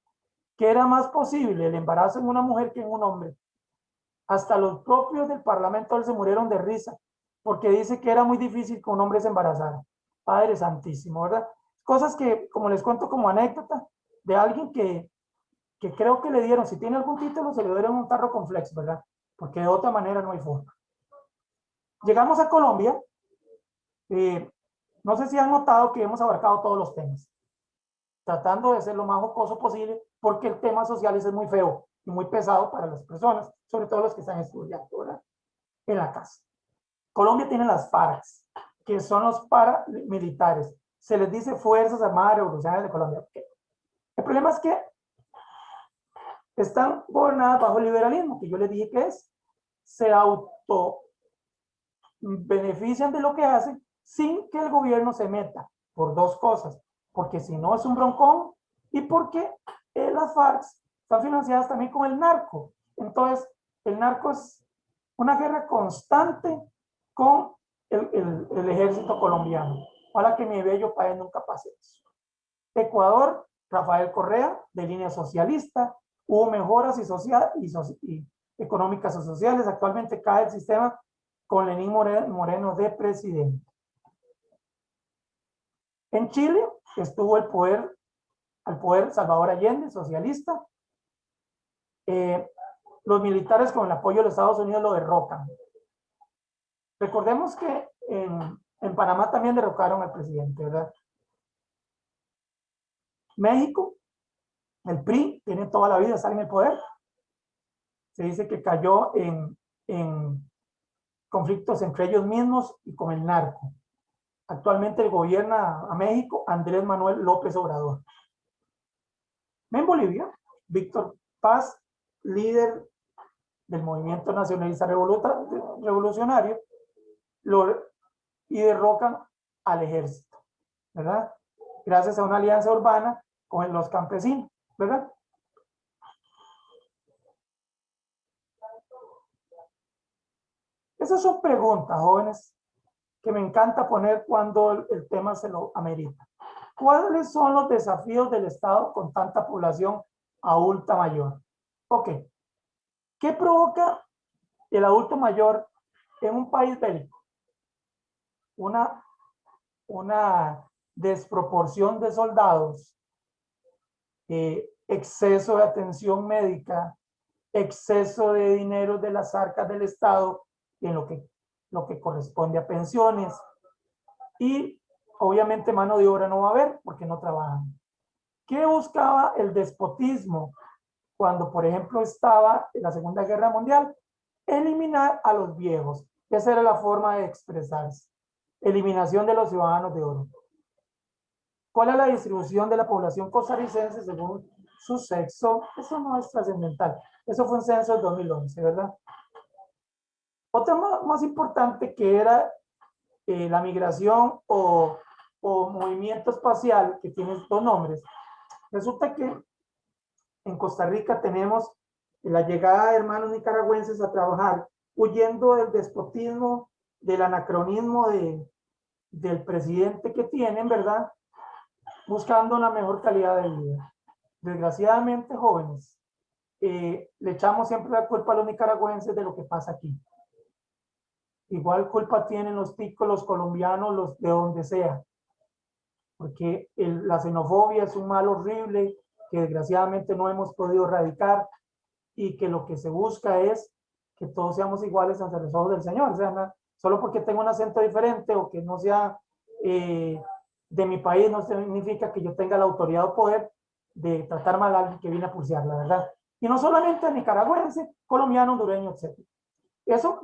que era más posible el embarazo en una mujer que en un hombre. Hasta los propios del Parlamento se murieron de risa, porque dice que era muy difícil que un hombre se embarazara. Padre Santísimo, ¿verdad? Cosas que, como les cuento como anécdota, de alguien que creo que le dieron, si tiene algún título, se le dieron un tarro con flex, ¿verdad? Porque de otra manera no hay forma. Llegamos a Colombia. No sé si han notado que hemos abarcado todos los temas, tratando de ser lo más jocoso posible, porque el tema social es muy feo y muy pesado para las personas, sobre todo los que están estudiando, ¿verdad? En la casa. Colombia tiene las FARC, que son los paramilitares. Se les dice Fuerzas Armadas Revolucionarias de Colombia. El problema es que están gobernadas bajo el liberalismo, que yo les dije que es. Se auto benefician de lo que hacen sin que el gobierno se meta, por dos cosas, porque si no es un broncón y porque las FARC están financiadas también con el narco. Entonces, el narco es una guerra constante con el ejército colombiano. Ojalá que mi bello país nunca pase eso. Ecuador, Rafael Correa, de línea socialista, hubo mejoras y económicas y sociales. Actualmente cae el sistema con Lenín Moreno de presidente. En Chile estuvo al poder Salvador Allende, socialista. Los militares con el apoyo de los Estados Unidos lo derrocan. Recordemos que en Panamá también derrocaron al presidente, ¿verdad? México, el PRI, tiene toda la vida, está en el poder. Se dice que cayó en conflictos entre ellos mismos y con el narco. Actualmente gobierna a México Andrés Manuel López Obrador. En Bolivia, Víctor Paz, líder del movimiento nacionalista revolucionario, y derrocan al ejército. ¿verdad? Gracias a una alianza urbana con los campesinos, ¿verdad? Esas son preguntas, jóvenes, que me encanta poner cuando el tema se lo amerita. ¿Cuáles son los desafíos del Estado con tanta población adulta mayor? Ok, ¿qué provoca el adulto mayor en un país bélico? Una desproporción de soldados, exceso de atención médica, exceso de dinero de las arcas del Estado en lo que corresponde a pensiones, y obviamente mano de obra no va a haber porque no trabajan. ¿Qué buscaba el despotismo cuando, por ejemplo, estaba en la Segunda Guerra Mundial? Eliminar a los viejos. Esa era la forma de expresarse. Eliminación de los ciudadanos de oro. ¿Cuál es la distribución de la población costarricense según su sexo? Eso no es trascendental. Eso fue un censo del 2011, ¿verdad? Otra más importante, que era la migración o movimiento espacial, que tiene dos nombres. Resulta que en Costa Rica tenemos la llegada de hermanos nicaragüenses a trabajar, huyendo del despotismo, del anacronismo del presidente que tienen, ¿verdad? Buscando una mejor calidad de vida. Desgraciadamente, jóvenes, le echamos siempre la culpa a los nicaragüenses de lo que pasa aquí. Igual culpa tienen los ticos, los colombianos, los de donde sea, porque la xenofobia es un mal horrible que desgraciadamente no hemos podido erradicar, y que lo que se busca es que todos seamos iguales ante los ojos del Señor. O sea, solo porque tengo un acento diferente o que no sea de mi país, no significa que yo tenga la autoridad o poder de tratar mal a alguien que viene a pulsear, la verdad. Y no solamente nicaragüense, colombiano, hondureño, etc. Eso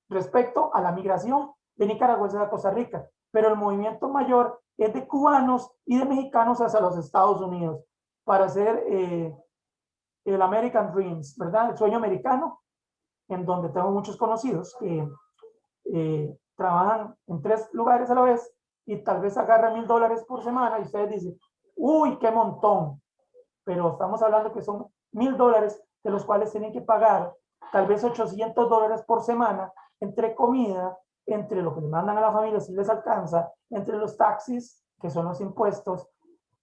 respecto a la migración de nicaragüenses a Costa Rica. Pero el movimiento mayor es de cubanos y de mexicanos hacia los Estados Unidos para hacer el American Dreams, ¿verdad? El sueño americano, en donde tengo muchos conocidos que trabajan en 3 lugares a la vez y tal vez agarran $1000 por semana, y ustedes dicen, uy, qué montón, pero estamos hablando que son $1000 de los cuales tienen que pagar tal vez $800 por semana entre comida, entre lo que le mandan a la familia si les alcanza, entre los taxis, que son los impuestos,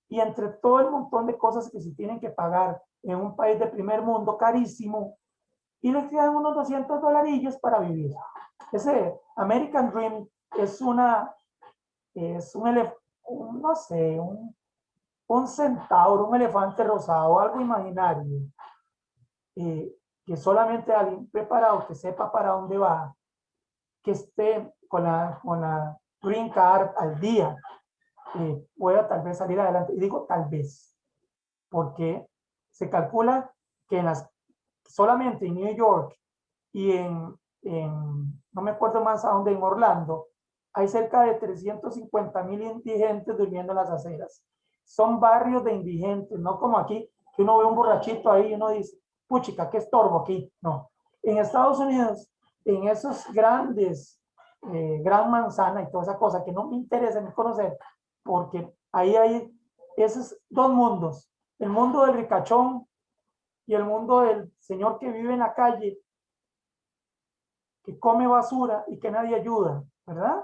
y entre todo el montón de cosas que se tienen que pagar en un país de primer mundo carísimo, y les quedan unos $200 para vivir. Ese American Dream es no sé, un centauro, un elefante rosado, algo imaginario, que solamente alguien preparado, que sepa para dónde va, que esté con la Green Card al día, pueda tal vez salir adelante. Y digo tal vez, porque se calcula que solamente en New York y no me acuerdo más a dónde, en Orlando, hay cerca de 350,000 indigentes durmiendo en las aceras. Son barrios de indigentes, no como aquí, que uno ve un borrachito ahí y uno dice, puchica, qué estorbo aquí. No. En Estados Unidos, en esos gran manzana y toda esa cosa que no me interesa ni conocer, porque ahí hay esos dos mundos, el mundo del ricachón y el mundo del señor que vive en la calle, que come basura y que nadie ayuda, ¿verdad?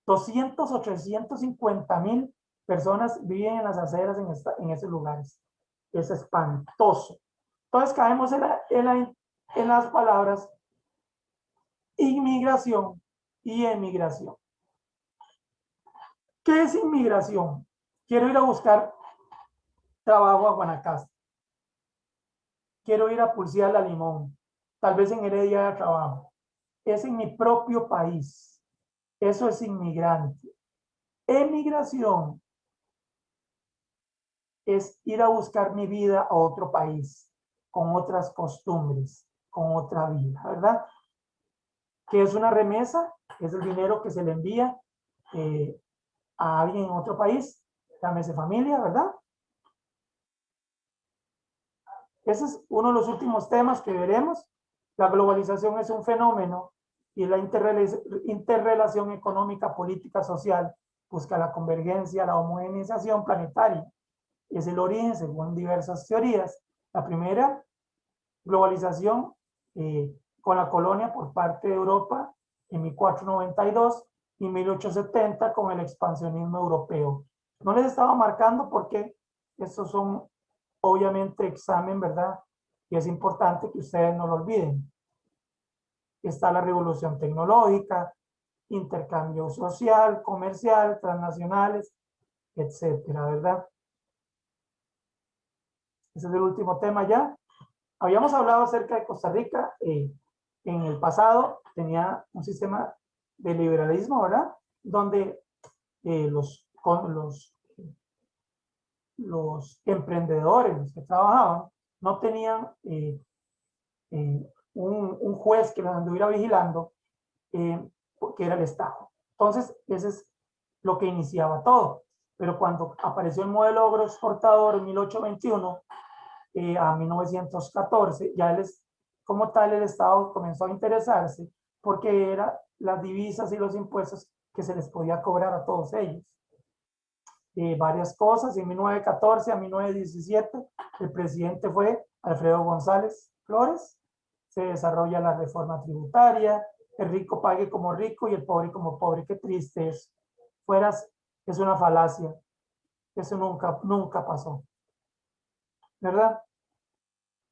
200 o 350,000 personas viven en las aceras en esos lugares. Es espantoso. Entonces caemos en las palabras inmigración y emigración. ¿Qué es inmigración? Quiero ir a buscar trabajo a Guanacaste. Quiero ir a pulsear a Limón. Tal vez en Heredia de trabajo. Es en mi propio país. Eso es inmigrante. Emigración es ir a buscar mi vida a otro país, con otras costumbres, con otra vida, ¿verdad? ¿Qué es una remesa? Es el dinero que se le envía a alguien en otro país, llámese familia, ¿verdad? Ese es uno de los últimos temas que veremos. La globalización es un fenómeno y la interrelación económica, política, social busca la convergencia, la homogeneización planetaria. Es el origen según diversas teorías. La primera, globalización con la colonia por parte de Europa en 1492 y 1870 con el expansionismo europeo. No les estaba marcando porque estos son obviamente examen, ¿verdad? Y es importante que ustedes no lo olviden. Está la revolución tecnológica, intercambio social, comercial, transnacionales, etcétera, ¿verdad? Ese es el último tema ya. Habíamos hablado acerca de Costa Rica. En el pasado tenía un sistema de liberalismo, ¿verdad? Donde los emprendedores, los que trabajaban, no tenían un juez que los anduviera vigilando, que era el Estado. Entonces, ese es lo que iniciaba todo. Pero cuando apareció el modelo agroexportador en 1821 a 1914, ya como tal el Estado comenzó a interesarse porque eran las divisas y los impuestos que se les podía cobrar a todos ellos. Varias cosas, en 1914 a 1917 el presidente fue Alfredo González Flores, se desarrolla la reforma tributaria, el rico pague como rico y el pobre como pobre. Qué triste es. Fueras, es una falacia. Eso nunca pasó. ¿Verdad?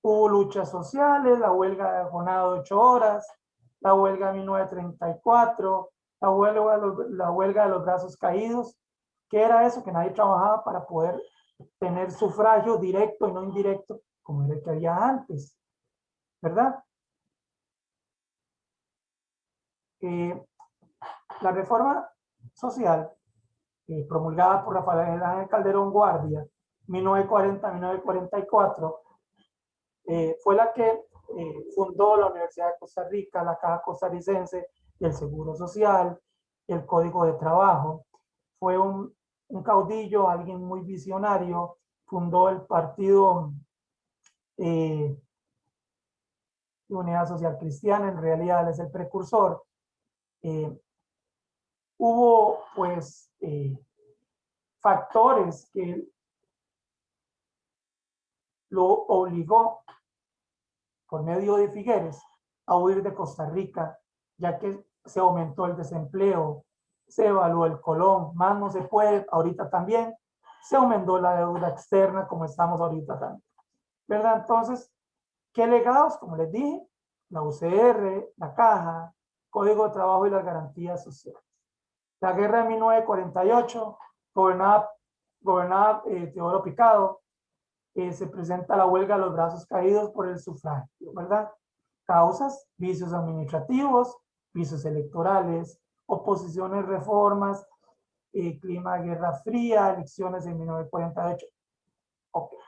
Hubo luchas sociales, la huelga de jornada de 8 horas, la huelga de 1934, la huelga de los brazos caídos. ¿Qué era eso? Que nadie trabajaba para poder tener sufragio directo y no indirecto, como era el que había antes. ¿Verdad? La reforma social promulgada por Rafael Ángel Calderón Guardia, 1940-1944, fue la que fundó la Universidad de Costa Rica, la Caja Costarricense del Seguro Social, el Código de Trabajo. Fue un caudillo, alguien muy visionario, fundó el Partido de Unidad Social Cristiana, en realidad es el precursor. Hubo pues factores que lo obligó por medio de Figueres a huir de Costa Rica, ya que se aumentó el desempleo, se evaluó el colón, más no se puede, ahorita también, se aumentó la deuda externa como estamos ahorita también. ¿Verdad? Entonces, ¿qué legados? Como les dije, la UCR, la Caja, Código de Trabajo y las garantías sociales. La guerra de 1948, gobernaba Teodoro Picado, se presenta la huelga de los brazos caídos por el sufragio, ¿verdad? Causas, vicios administrativos, vicios electorales, oposiciones, reformas, clima de guerra fría, elecciones en 1948. Okay.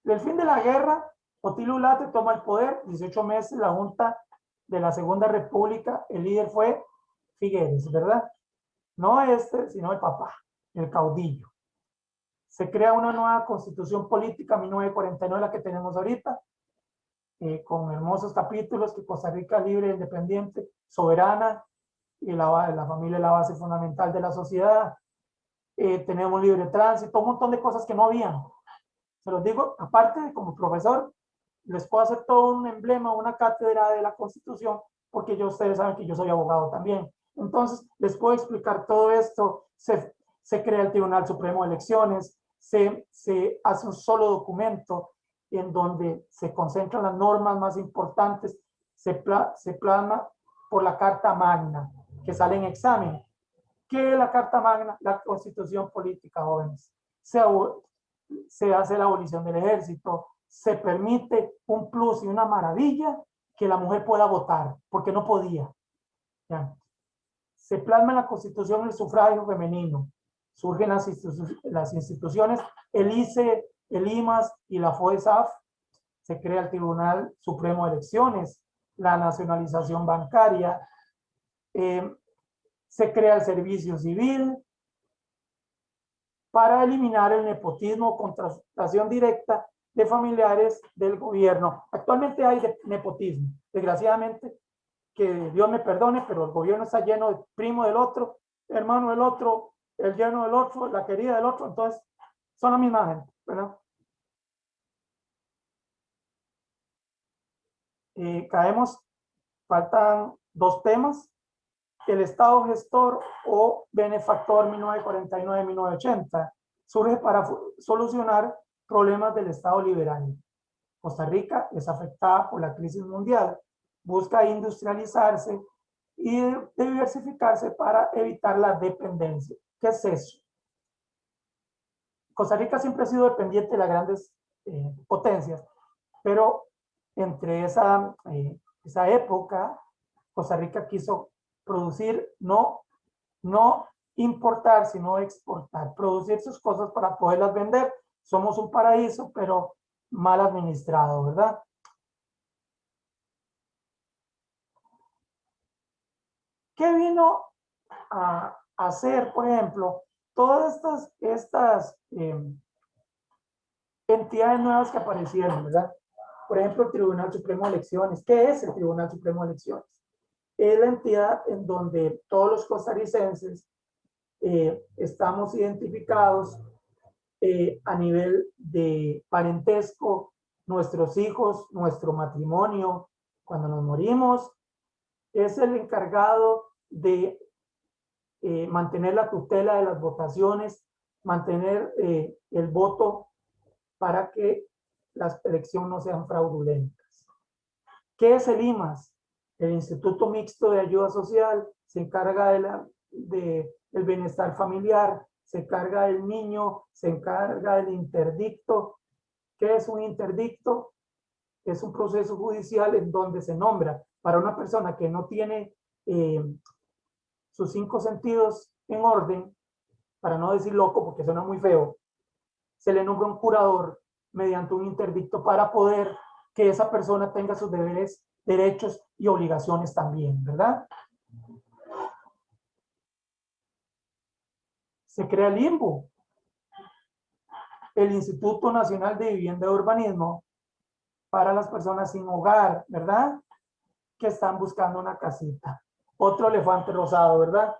Del fin de la guerra, Otilio Ulate toma el poder, 18 meses, la Junta de la Segunda República, el líder fue Figueres, ¿verdad? No este, sino el papá, el caudillo. Se crea una nueva constitución política, 1949, la que tenemos ahorita, con hermosos capítulos que Costa Rica libre, independiente, soberana, y la familia es la base fundamental de la sociedad. Tenemos libre tránsito, un montón de cosas que no habían. Se los digo, aparte de como profesor, les puedo hacer todo un emblema, una cátedra de la Constitución, porque ustedes saben que yo soy abogado también. Entonces, les puedo explicar todo esto. Se crea el Tribunal Supremo de Elecciones, se hace un solo documento en donde se concentran las normas más importantes, se plasma por la Carta Magna, que sale en examen. ¿Qué es la Carta Magna? La Constitución Política, jóvenes. Se hace la abolición del ejército, se permite un plus y una maravilla que la mujer pueda votar, porque no podía. ¿Ya? Se plasma en la Constitución el sufragio femenino, surgen las instituciones, el ICE, el IMAS y la FOESAF, se crea el Tribunal Supremo de Elecciones, la nacionalización bancaria, se crea el servicio civil para eliminar el nepotismo, contratación directa de familiares del gobierno. Actualmente hay nepotismo, desgraciadamente, que Dios me perdone, pero el gobierno está lleno de primo del otro, hermano del otro, el yerno del otro, la querida del otro, entonces son la misma gente, ¿verdad? Caemos, faltan dos temas: el Estado gestor o benefactor 1949-1980 surge para solucionar problemas del Estado liberal. Costa Rica es afectada por la crisis mundial, busca industrializarse y diversificarse para evitar la dependencia. ¿Qué es eso? Costa Rica siempre ha sido dependiente de las grandes potencias, pero entre esa época, Costa Rica quiso producir, no importar, sino exportar, producir sus cosas para poderlas vender. Somos un paraíso, pero mal administrado, ¿verdad? ¿Qué vino a hacer, por ejemplo, todas estas entidades nuevas que aparecieron, ¿verdad? Por ejemplo, el Tribunal Supremo de Elecciones. ¿Qué es el Tribunal Supremo de Elecciones? Es la entidad en donde todos los costarricenses estamos identificados a nivel de parentesco, nuestros hijos, nuestro matrimonio. Cuando nos morimos, es el encargado de mantener la tutela de las votaciones, mantener el voto para que las elecciones no sean fraudulentas. ¿Qué es el IMAS? El Instituto Mixto de Ayuda Social se encarga del bienestar familiar, se encarga del niño, se encarga del interdicto. ¿Qué es un interdicto? Es un proceso judicial en donde se nombra para una persona que no tiene sus 5 sentidos en orden, para no decir loco porque suena muy feo, se le nombra un curador mediante un interdicto para poder que esa persona tenga sus deberes, derechos y obligaciones también, ¿verdad? Se crea el INBU, el Instituto Nacional de Vivienda y Urbanismo, para las personas sin hogar, ¿verdad? Que están buscando una casita. Otro elefante rosado, ¿verdad?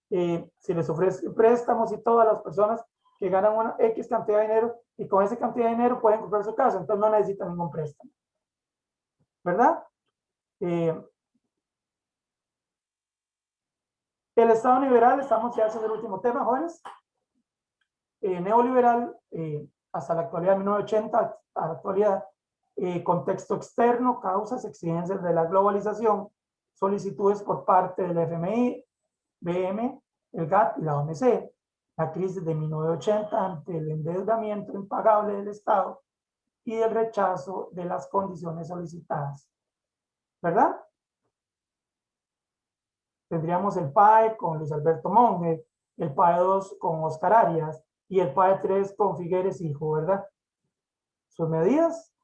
Se les ofrece préstamos y todas las personas que ganan una X cantidad de dinero y con esa cantidad de dinero pueden comprar su casa, entonces no necesitan ningún préstamo, ¿verdad? El Estado liberal, estamos ya haciendo el último tema, jóvenes. Neoliberal, hasta la actualidad, 1980, a la actualidad, contexto externo, causas, exigencias de la globalización, solicitudes por parte del FMI, BM, el GATT y la OMC, la crisis de 1980 ante el endeudamiento impagable del Estado y el rechazo de las condiciones solicitadas, ¿verdad? Tendríamos el PAE con Luis Alberto Monge, el PAE 2 con Oscar Arias y el PAE 3 con Figueres Hijo, ¿verdad? Sus medidas: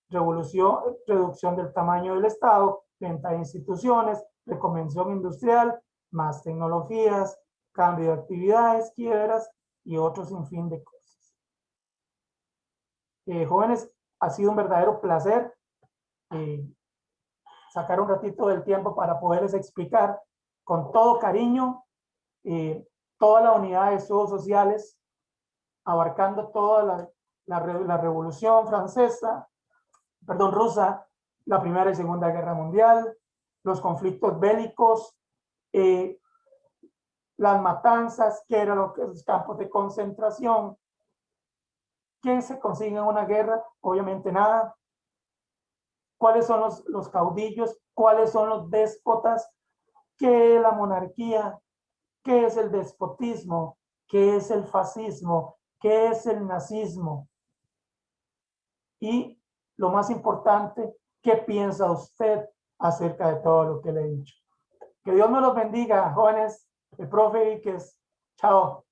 reducción del tamaño del Estado, venta de instituciones, reconvención industrial, más tecnologías, cambio de actividades, quiebras y otro sinfín de cosas. Jóvenes, ha sido un verdadero placer sacar un ratito del tiempo para poderles explicar con todo cariño toda la unidad de estudios sociales, abarcando toda la Revolución Francesa, perdón, rusa, la Primera y Segunda Guerra Mundial, los conflictos bélicos, las matanzas, qué era lo que los campos de concentración, qué se consigue en una guerra, obviamente nada, cuáles son los caudillos, cuáles son los déspotas, qué es la monarquía, qué es el despotismo, qué es el fascismo, qué es el nazismo. Y lo más importante, ¿qué piensa usted acerca de todo lo que le he dicho? Que Dios me los bendiga, jóvenes. El profe Iques. Chao.